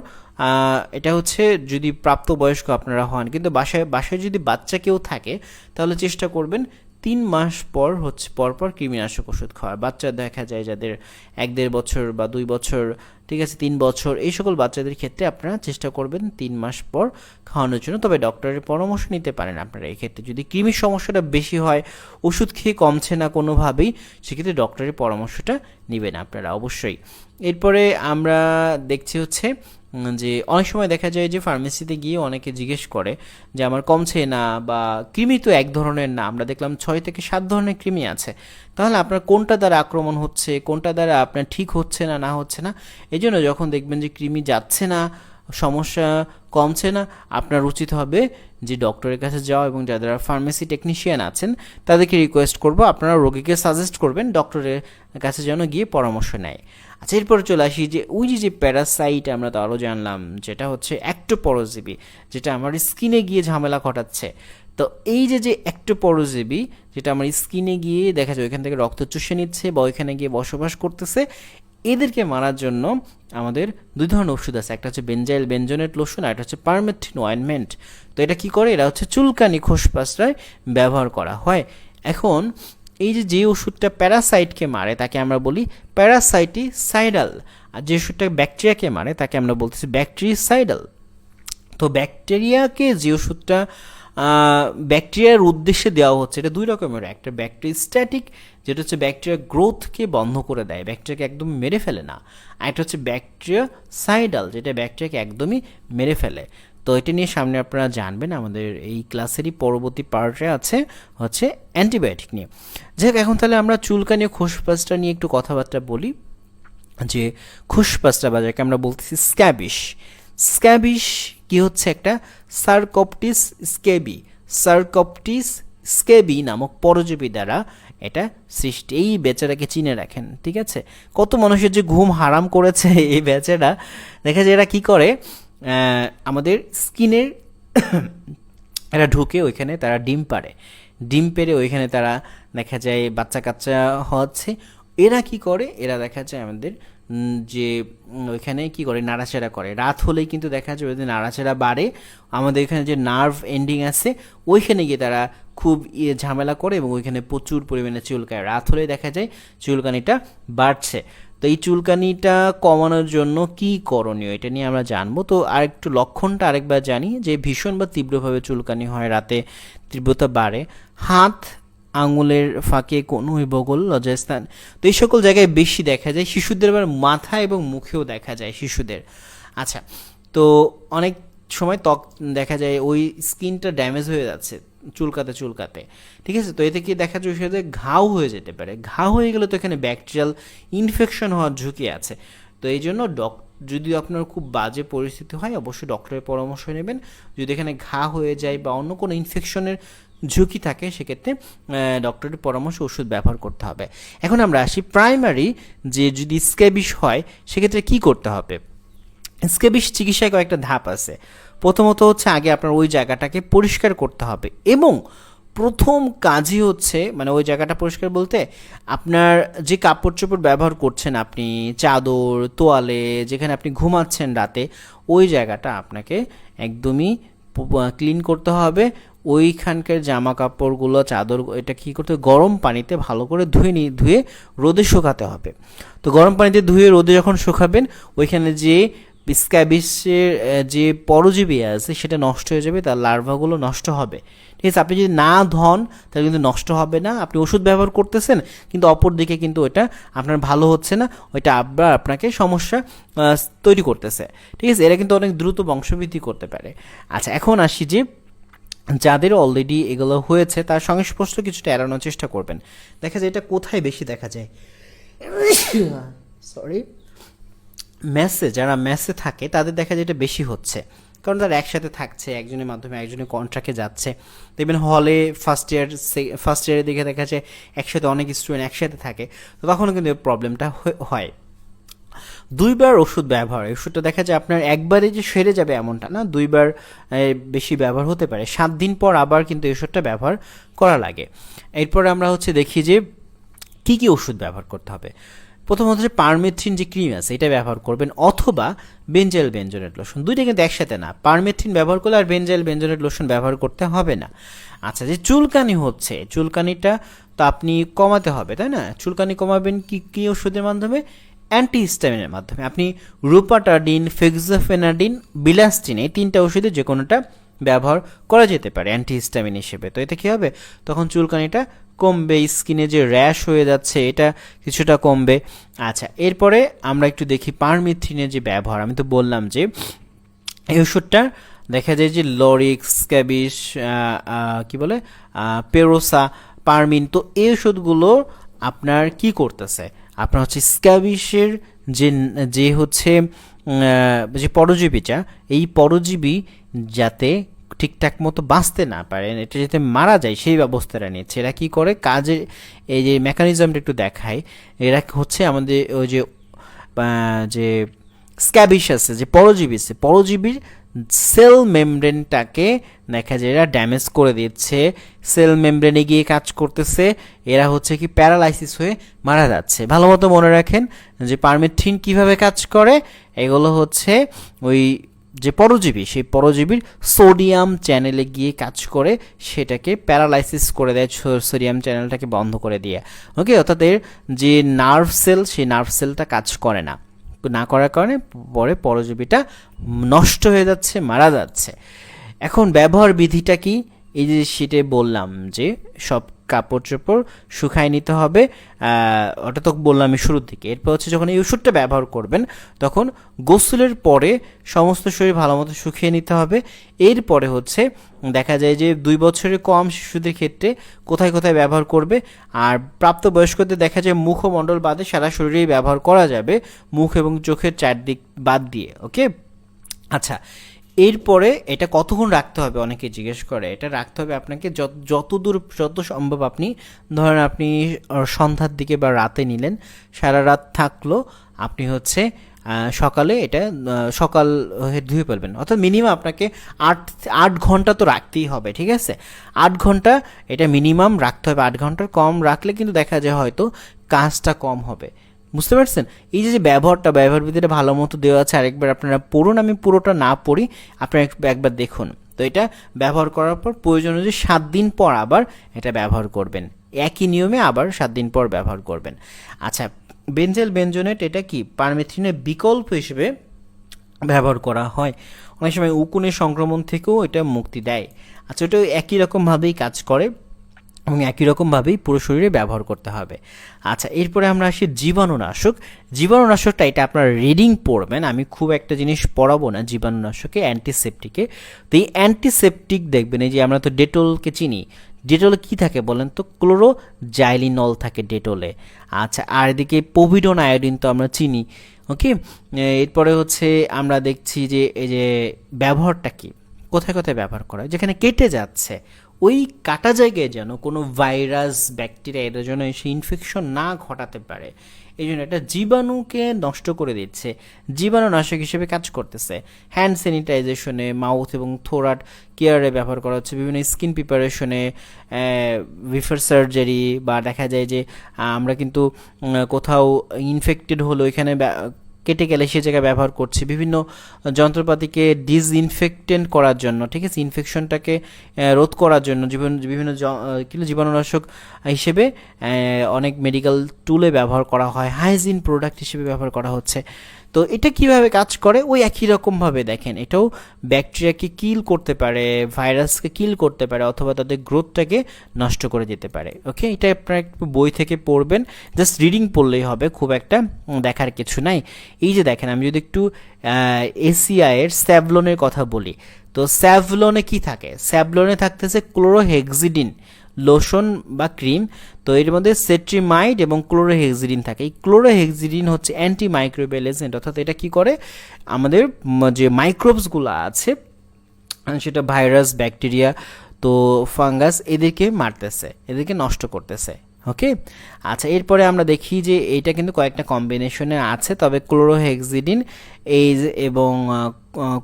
এটা হচ্ছে যদি প্রাপ্তবয়স্ক আপনারা হন, কিন্তু বাসায় বাসায় যদি বাচ্চা কেউ থাকে তাহলে চেষ্টা করবেন 3 মাস পর পর কৃমিনাশক ওষুধ খাওয়ার। বাচ্চা দেখা যায় যাদের 1-1.5 বছর বা 2 বছর, ঠিক আছে, 3 বছর, এই সকল বাচ্চাদের ক্ষেত্রে আপনারা চেষ্টা করবেন 3 মাস পর খাওয়ানোর জন্য। তবে ডক্টরের পরামর্শ নিতে পারেন আপনারা এই ক্ষেত্রে। যদি কৃমির সমস্যাটা বেশি হয়, ওষুধ খেয়ে কমছে না কোনোভাবেই, সেক্ষেত্রে ডক্টরের পরামর্শটা নেবেন আপনারা অবশ্যই। এরপরে আমরা দেখছি হচ্ছে যে অনেক সময় দেখা যায় যে ফার্মেসিতে গিয়ে অনেকে জিজ্ঞেস করে যে আমার কমছে না, বা কৃমি তো এক ধরনের না, আমরা দেখলাম 6 থেকে 7 ধরনের কৃমি আছে, তাহলে আপনার কোনটা দ্বারা আক্রমণ হচ্ছে, কোনটা দ্বারা আপনার ঠিক হচ্ছে না না হচ্ছে না। এই জন্য যখন দেখবেন যে কৃমি যাচ্ছে না, সমস্যা কমছে না, আপনার উচিত হবে যে ডক্টরের কাছে যাওয়া, এবং যারা ফার্মেসি টেকনিশিয়ান আছেন তাদেরকে রিকোয়েস্ট করব আপনারা রোগীকে সাজেস্ট করবেন ডক্টরের কাছে যেন গিয়ে পরামর্শ নেয়। আচ্ছা, এরপরে চলে আসি যে ওই যে প্যারাসাইট আমরা তো আরও জানলাম, যেটা হচ্ছে অ্যাক্টোপরোজীবী, যেটা আমার স্কিনে গিয়ে ঝামেলা ঘটাচ্ছে। তো এই যে অ্যাক্টোপরোজীবী যেটা আমার স্কিনে গিয়ে দেখা যায় ওইখান থেকে রক্ত চুষে নিচ্ছে বা ওইখানে গিয়ে বসবাস করতেছে, এদেরকে মারার জন্য আমাদের 2 ধরনের ওষুধ আছে। একটা হচ্ছে বেনজাইল বেনজোনেট লোশন, আর একটা হচ্ছে পারমেথ্রিন অয়েনমেন্ট। তো এটা কি করে, এরা হচ্ছে চুলকানি খোসপাসরায় ব্যবহার করা হয়। এখন এই যে ওষুধটা প্যারাসাইটকে মারে তাকে আমরা বলি প্যারাসাইটিসাইডাল, আর যে ওষুধটা ব্যাকটেরিয়াকে মারে তাকে আমরা বলতেছি ব্যাকটেরিসাইডাল। তো ব্যাকটেরিয়াকে যে ওষুধটা ব্যাকটেরিয়ার উদ্দেশ্যে দেওয়া হচ্ছে, এটা 2 রকমের। একটা ব্যাকটেরিস্ট্যাটিক, যেটা হচ্ছে ব্যাকটেরিয়া গ্রোথকে বন্ধ করে দেয়, ব্যাকটেরিয়াকে একদম মেরে ফেলে না। আর একটা হচ্ছে ব্যাকটেরিয়াসাইডাল, যেটা ব্যাকটেরিয়াকে একদমই মেরে ফেলে। তো এটা নিয়ে সামনে আপনারা জানবেন, আমাদের এই ক্লাসেরই পরবর্তী পার্টে আছে হচ্ছে অ্যান্টিবায়োটিক নিয়ে। যাই হোক, এখন তাহলে আমরা চুলকানি ও খোসপাসটা নিয়ে একটু কথাবার্তা বলি। যে খোসপাসটা বা যাকে আমরা বলতেছি স্ক্যাবিশ, স্ক্যাবিশ কি হচ্ছে, একটা সারকপটিস স্কেবি, সারকপটিস স্কেবি নামক পরজীবী দ্বারা এটা সৃষ্টি। এই বেচারাকে চিনে রাখেন, ঠিক আছে। কত মানুষের যে ঘুম হারাম করেছে এই বেচারা, দেখা যায় এরা কী করে, আমাদের স্কিনের এরা ঢুকে ওইখানে তারা ডিম পাড়ে, ডিম পেড়ে ওইখানে তারা দেখা যায় বাচ্চা কাচ্চা হচ্ছে। এরা কি করে, এরা দেখা যায় আমাদের যে ওইখানে কি করে, নাড়াচাড়া করে। রাত হলেই কিন্তু দেখা যায় ওদের নাড়াচাড়া বাড়ে, আমাদের এখানে যে নার্ভ এন্ডিং আছে ওইখানে গিয়ে তারা খুব ঝামেলা করে এবং ওইখানে প্রচুর পরিমাণে চুলকায়। রাত হলেই দেখা যায় চুলকানিটা বাড়ছে। তো এই চুলকানিটা কমানোর জন্য কি করণীয়, এটা নিয়ে আমরা জানবো। তো আরেকটু লক্ষণটা আরেকবার জানি, যে ভীষণ বা তীব্রভাবে চুলকানি হয়, রাতে তীব্রতা বাড়ে, হাত আঙুলের ফাঁকে কনুই বগল লজ্জাস্থান, তো এই সকল জায়গায় বেশি দেখা যায়। শিশুদের আবার মাথা এবং মুখেও দেখা যায় শিশুদের। আচ্ছা, তো অনেক সময় ত্বক দেখা যায় ওই স্কিনটা ড্যামেজ হয়ে যাচ্ছে চুলকাতে চুলকাতে, ঠিক আছে। তো এতে কি দেখা যায় ওই সাথে ঘাও হয়ে যেতে পারে, ঘা হয়ে গেলে তো এখানে ব্যাকটেরিয়াল ইনফেকশন হওয়ার ঝুঁকি আছে। তো এই জন্য যদি আপনার খুব বাজে পরিস্থিতি হয় অবশ্যই ডক্টরের পরামর্শ নেবেন। যদি এখানে ঘা হয়ে যায় বা অন্য কোনো ইনফেকশনের ঝুঁকি থাকে সেক্ষেত্রে ডক্টরের পরামর্শ ওষুধ ব্যবহার করতে হবে। এখন আমরা আসি প্রাইমারি, যে যদি স্ক্যাবিশ হয় সেক্ষেত্রে কি করতে হবে। স্ক্যাবিশ চিকিৎসায় কয়েকটা ধাপ আছে। প্রথমত হচ্ছে আগে আপনার ওই জায়গাটাকে পরিষ্কার করতে হবে, এবং প্রথম কাজই হচ্ছে মানে ওই জায়গাটা পরিষ্কার বলতে আপনার যে কাপড় চোপড় ব্যবহার করছেন আপনি, চাদর তোয়ালে, যেখানে আপনি ঘুমাচ্ছেন রাতে, ওই জায়গাটা আপনাকে একদমই ক্লিন করতে হবে। ওইখানকার জামা কাপড়গুলো, চাদর, এটা কী করতে হবে, গরম পানিতে ভালো করে ধুয়ে রোদে শুকাতে হবে। তো গরম পানিতে ধুয়ে রোদে যখন শুকাবেন, ওইখানে যে স্ক্যাবিসের যে পরজীবী আছে সেটা নষ্ট হয়ে যাবে, তার লার্ভাগুলো নষ্ট হবে, ঠিক আছে। আপনি যদি না ধন তাহলে কিন্তু নষ্ট হবে না। আপনি ওষুধ ব্যবহার করতেছেন কিন্তু অপর দিকে কিন্তু ওটা আপনার ভালো হচ্ছে না, ওইটা আবার আপনাকে সমস্যা তৈরি করতেছে, ঠিক আছে। এরা কিন্তু অনেক দ্রুত বংশবৃদ্ধি করতে পারে। আচ্ছা, এখন আসি যে যাদের অলরেডি এগুলো হয়েছে তার সংস্পর্শ কিছুটা এড়ানোর চেষ্টা করবেন। দেখা যায় এটা কোথায় বেশি দেখা যায়, সরি, যারা মেসে থাকে তাদের দেখা যায় এটা বেশি হচ্ছে, কারণ তারা একসাথে থাকছে, একজনের মাধ্যমে একজনের কন্ট্রাক্টে যাচ্ছে। দেখবেন হলে ফার্স্ট ইয়ারের দিকে দেখা যায় একসাথে অনেক স্টুডেন্ট একসাথে থাকে, তো তখনও কিন্তু প্রবলেমটা হয়। 2 বার ওষুধ ব্যবহার, ওষুধটা দেখা যায় আপনার একবারে যে সেরে যাবে এমনটা না, 2 বার বেশি ব্যবহার হতে পারে। 7 দিন পর আবার কিন্তু এই ওষুধটা ব্যবহার করা লাগে। এরপর আমরা হচ্ছে দেখি যে কী কী ওষুধ ব্যবহার করতে হবে। প্রথমত হচ্ছে পারমেথ্রিন যে ক্রিম আছে এটা ব্যবহার করবেন, অথবা বেনজাইল বেনজোনেট লোশন। দুইটা কিন্তু একসাথে না, পারমেথ্রিন ব্যবহার করলে আর বেনজাইল বেনজোনেট লোশন ব্যবহার করতে হবে না। আচ্ছা, যে চুলকানি হচ্ছে, চুলকানিটা তো আপনি কমাতে হবে, তাই না? চুলকানি কমাবেন কি ওষুধের মাধ্যমে? অ্যান্টিহিস্টামিনের মাধ্যমে। আপনি রুপাটাডিন, ফেক্সোফেনাডিন, বিলাস্টিন, এই 3টা ওষুধে যে কোনোটা ব্যবহার করা যেতে পারে অ্যান্টিহিস্টামিন হিসেবে। তো এতে কী হবে, তখন চুলকানিটা কমবে, স্কিনে যে র্যাশ হয়ে যাচ্ছে এটা কিছুটা কমবে। আচ্ছা, এরপরে আমরা একটু দেখি পারমেথ্রিনের যে ব্যবহার। আমি তো বললাম যে এই ওষুধটা দেখা যায় যে লরিক্স, স্ক্যাবিস, কি বলে, পেরোসা, পারমিন, তো এই ওষুধগুলো আপনার কি করতেছে, আপনার হচ্ছে স্ক্যাবিসের যে যে হচ্ছে যে পরজীবীটা, এই পরজীবী যাতে ঠিকঠাক মতো বাঁচতে না পারেন, এটা যাতে মারা যায় সেই ব্যবস্থাটা নিচ্ছে। এরা কী করে কাজে, এই যে মেকানিজমটা একটু দেখায়, এরা হচ্ছে আমাদের ওই যে যে স্ক্যাবিস আছে, যে পরজীবী আছে, পরজীবীর সেল মেমব্রেনটাকে দেখা যায় এরা ড্যামেজ করে দিচ্ছে, সেল মেমব্রেনে গিয়ে কাজ করতেছে, এরা হচ্ছে কি প্যারালাইসিস হয়ে মারা যাচ্ছে। ভালো মতো মনে রাখেন যে পারমেথ্রিন কিভাবে কাজ করে, এগুলো হচ্ছে ওই যে পরজীবী, সেই পরজীবীর সোডিয়াম চ্যানেলে গিয়ে কাজ করে, সেটাকে প্যারালাইসিস করে দেয়, সোডিয়াম চ্যানেলটাকে বন্ধ করে দিয়ে। ওকে, অর্থাৎ এর যে নার্ভ সেল, সেই নার্ভ সেলটা কাজ করে না করার কারণে পরে পরজীবীটা নষ্ট হয়ে যাচ্ছে, মারা যাচ্ছে। এখন ব্যবহার বিধিটা কি? এই যে সেটা বললাম যে সব কাপড় চোপড় শুকায় নিতে হবে, ওটা তো বললাম আমি শুরুর দিকে। এরপর হচ্ছে যখন এই ওষুধটা ব্যবহার করবেন তখন গোসলের পরে সমস্ত শরীর ভালো মতো শুকিয়ে নিতে হবে। এরপরে হচ্ছে দেখা যায় যে 2 বছরের কম শিশুদের ক্ষেত্রে কোথায় কোথায় ব্যবহার করবে, আর প্রাপ্তবয়স্কদের দেখা যায় মুখমণ্ডল বাদে সারা শরীরেই ব্যবহার করা যাবে, মুখ এবং চোখের চারদিক বাদ দিয়ে। ওকে, আচ্ছা, এরপরে এটা কতক্ষণ রাখতে হবে অনেকে জিজ্ঞেস করে। এটা রাখতে হবে আপনাকে যত সম্ভব, আপনি ধরেন আপনি সন্ধ্যার দিকে বা রাতে নিলেন, সারা রাত থাকলো, আপনি হচ্ছে সকালে এটা সকাল ধুয়ে ফেলবেন। অর্থাৎ মিনিমাম আপনাকে 8 ঘন্টা তো রাখতেই হবে, ঠিক আছে? 8 ঘন্টা এটা মিনিমাম রাখতে হবে। 8 ঘন্টার কম রাখলে কিন্তু দেখা যায় হয়তো কাজটা কম হবে। বুঝতে পারছেন? এই যে ব্যবহার বিধিটা ভালো মতো দেওয়া আছে, আরেকবার আপনারা পড়ুন, আমি পুরোটা না পড়ি, আপনারা একবার দেখুন। তো এটা ব্যবহার করার পর প্রয়োজন অনুযায়ী 7 দিন পর আবার এটা ব্যবহার করবেন, একই নিয়মে আবার 7 দিন পর ব্যবহার করবেন। আচ্ছা, বেনজাইল বেনজোনেট এটা কি পারমেথ্রিনের বিকল্প হিসেবে ব্যবহার করা হয়। অনেক সময় উকুনের সংক্রমণ থেকেও এটা মুক্তি দেয়। আচ্ছা, ওটা একই রকমভাবেই কাজ করে এবং একই রকমভাবেই পুরো শরীরে ব্যবহার করতে হবে। আচ্ছা, এরপরে আমরা আসি জীবাণুনাশকটা এটা আপনারা রিডিং পড়বেন, আমি খুব একটা জিনিস পড়াবো না জীবাণুনাশকে, অ্যান্টিসেপটিকে। তো এই অ্যান্টিসেপটিক দেখবেন, এই যে আমরা তো ডেটলকে চিনি, ডেটলে কি থাকে বলেন তো? ক্লোরোজাইলিনল থাকে ডেটলে। আচ্ছা, আর এদিকে পোভিডন আয়োডিন তো আমরা চিনি। ওকে, এরপরে হচ্ছে আমরা দেখছি যে এই যে ব্যবহারটা কি, কোথায় কোথায় ব্যবহার করা হয়, যেখানে কেটে যাচ্ছে ওই কাটা জায়গায় যেন কোনো ভাইরাস, ব্যাকটেরিয়া এদের জন্য এসে ইনফেকশন না ঘটাতে পারে, এই জন্য এটা জীবাণুকে নষ্ট করে দিচ্ছে, জীবাণুনাশক হিসেবে কাজ করতেছে। হ্যান্ড স্যানিটাইজেশনে, মাউথ এবং থোরাট কেয়ারে ব্যবহার করা হচ্ছে, বিভিন্ন স্কিন প্রিপারেশনে, বিফোর সার্জারি, বা দেখা যায় যে আমরা কিন্তু কোথাও ইনফেক্টেড হলো এখানে কেটে গেলে সে জায়গায় ব্যবহার করছি, বিভিন্ন যন্ত্রপাতিকে ডিসইনফেক্টেন্ট করার জন্য, ঠিক আছে, ইনফেকশনটাকে রোধ করার জন্য বিভিন্ন জীবাণুনাশক হিসেবে অনেক মেডিকেল টুলে ব্যবহার করা হয়, হাইজিন প্রোডাক্ট হিসেবে ব্যবহার করা হচ্ছে। তো এটা কিভাবে কাজ করে, ওই একই রকমভাবে দেখেন, এটাও ব্যাকটেরিয়াকে কিল করতে পারে, ভাইরাসকে কিল করতে পারে, অথবা তাদের গ্রোথটাকে নষ্ট করে দিতে পারে। ওকে, এটা আপনারা একটু বই থেকে পড়বেন, জাস্ট রিডিং পড়লেই হবে, খুব একটা দেখার কিছু নাই। এই যে দেখেন, আমি যদি একটু এসিআইয়ের স্যাভলনের কথা বলি, তো স্যাভলনে কি থাকে? স্যাভলনে থাকতেছে ক্লোরোহেক্সিডিন লোশন বা ক্রিম। তো এর মধ্যে সেট্রিমাইড এবং ক্লোরোহেক্সিডিন থাকে। এই ক্লোরোহেক্সিডিন হচ্ছে অ্যান্টিমাইক্রোবিয়াল এজেন্ট, অর্থাৎ এটা কি করে, আমাদের যে মাইক্রোবসগুলো আছে, সেটা ভাইরাস, ব্যাকটেরিয়া, তো ফাঙ্গাস, এদেরকে মারতেছে, এদেরকে নষ্ট করতেছে। ওকে, আচ্ছা, এরপরে আমরা দেখি যে এইটা কিন্তু কয়েকটা কম্বিনেশনে আছে, তবে ক্লোরোহেক্সিডিন এবং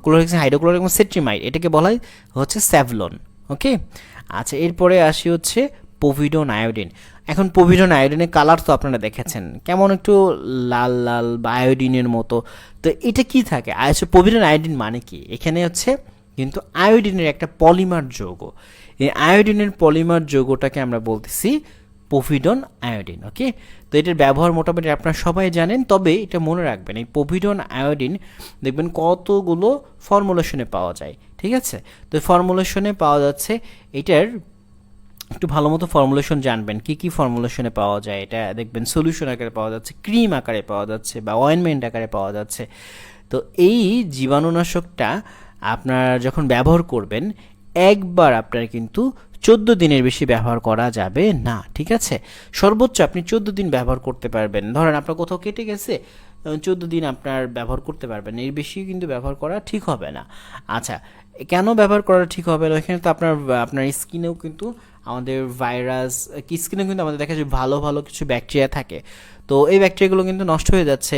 ক্লোরোহেক্সিডিন, হাইড্রোক্লোরিক এবং সেট্রিমাইড, এটাকে বলা হচ্ছে স্যাভলন। ওকে, আচ্ছা, এরপরে আসি হচ্ছে পোভিডন আয়োডিন। এখন পভিডন আয়োডিনের কালার তো আপনারা দেখেছেন কেমন একটু লাল লাল বা আয়োডিনের মতো। তো এটা কি থাকে পভিডন আয়োডিন মানে কি, এখানে হচ্ছে কিন্তু আয়োডিনের একটা পলিমার যৌগ। এই আয়োডিনের পলিমার যৌগটাকে আমরা বলতেছি পভিডন আয়োডিন। ওকে, তো এটার ব্যবহার মোটামুটি আপনারা সবাই জানেন, তবে এটা মনে রাখবেন এই পভিডন আয়োডিন দেখবেন কতগুলো ফর্মুলেশনে পাওয়া যায়, ঠিক আছে। তো ফর্মুলেশনে পাওয়া যাচ্ছে, এটার একটু ভালো মতো ফর্মুলেশন জানবেন কি কি ফর্মুলেশনে পাওয়া যায়। এটা দেখবেন সলিউশন আকারে পাওয়া যাচ্ছে, ক্রিম আকারে পাওয়া যাচ্ছে বা অয়েনমেন্ট আকারে পাওয়া যাচ্ছে। তো এই জীবাণুনাশকটা আপনারা যখন ব্যবহার করবেন একবার আপনার কিন্তু 14 দিনের বেশি ব্যবহার করা যাবে না, ঠিক আছে। সর্বোচ্চ আপনি 14 দিন ব্যবহার করতে পারবেন। ধরেন আপনার কোথাও কেটে গেছে, 14 দিন আপনার ব্যবহার করতে পারবেন, এর বেশি কিন্তু ব্যবহার করা ঠিক হবে না। আচ্ছা, কেন ব্যবহার করা ঠিক হবে না? এখানে তো আপনার স্কিনেও কিন্তু আমাদের ভাইরাস, স্কিনেও কিন্তু আমাদের দেখা যায় ভালো ভালো কিছু ব্যাকটেরিয়া থাকে। তো এই ব্যাকটেরিয়াগুলো কিন্তু নষ্ট হয়ে যাচ্ছে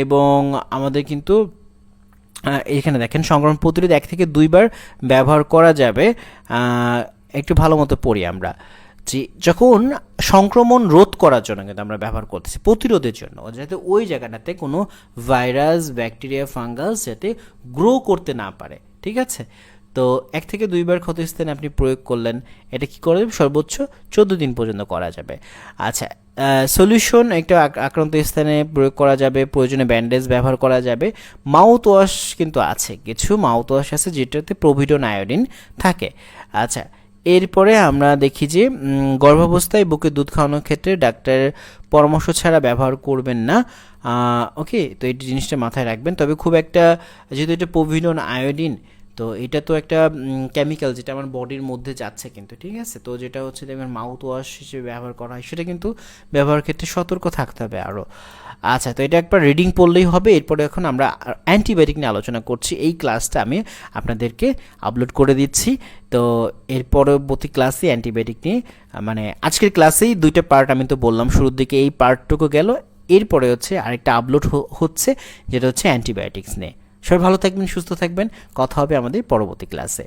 এবং আমাদের কিন্তু এখানে দেখেন সংক্রমণ প্রতিরোধ 1 থেকে 2 বার ব্যবহার করা যাবে। একটু ভালো মতো পড়ি আমরা যে যখন সংক্রমণ রোধ করার জন্য কিন্তু আমরা ব্যবহার করতেছি, প্রতিরোধের জন্য, যাতে ওই জায়গাটাতে কোনো ভাইরাস ব্যাকটেরিয়া ফাঙ্গাস যাতে গ্রো করতে না পারে, ঠিক আছে। তো 1 থেকে 2 বার ক্ষতস্থানে আপনি প্রয়োগ করলেন, এটা কি করে সর্বোচ্চ 14 দিন পর্যন্ত করা যাবে। আচ্ছা, সলিউশন একটা আক্রান্ত স্থানে প্রয়োগ করা যাবে, প্রয়োজনে ব্যান্ডেজ ব্যবহার করা যাবে। মাউথ ওয়াশ কিন্তু আছে, কিছু মাউথ ওয়াশ আছে যেটাতে প্রভিডন আয়োডিন থাকে। আচ্ছা, এরপরে আমরা দেখি যে গর্ভাবস্থায় বুকে দুধ খাওয়ানোর ক্ষেত্রে ডাক্তারের পরামর্শ ছাড়া ব্যবহার করবেন না। ওকে, তো এই জিনিসটা মাথায় রাখবেন। তবে খুব একটা, যেহেতু এটা প্রভিডন আয়োডিন, তো এটা তো একটা কেমিক্যাল যেটা আমার বডির মধ্যে যাচ্ছে কিন্তু, ঠিক আছে। তো যেটা হচ্ছে দেখবেন মাউথ ওয়াশ হিসেবে ব্যবহার করা হয়, সেটা কিন্তু ব্যবহারের ক্ষেত্রে সতর্ক থাকতে হবে আরও। আচ্ছা, তো এটা একবার রিডিং পড়লেই হবে। এরপরে এখন আমরা অ্যান্টিবায়োটিক নিয়ে আলোচনা করছি। এই ক্লাসটা আমি আপনাদেরকে আপলোড করে দিচ্ছি। তো এর পরবর্তী ক্লাসে অ্যান্টিবায়োটিক নিয়ে, মানে আজকের ক্লাসেই 2টা পার্ট আমি তো বললাম শুরুর দিকে, এই পার্টটুকু গেল। এরপরে হচ্ছে আরেকটা আপলোড হচ্ছে যেটা হচ্ছে অ্যান্টিবায়োটিক্স নিয়ে। সবাই ভালো থাকবেন, সুস্থ থাকবেন, কথা হবে আমাদের পরবর্তী ক্লাসে।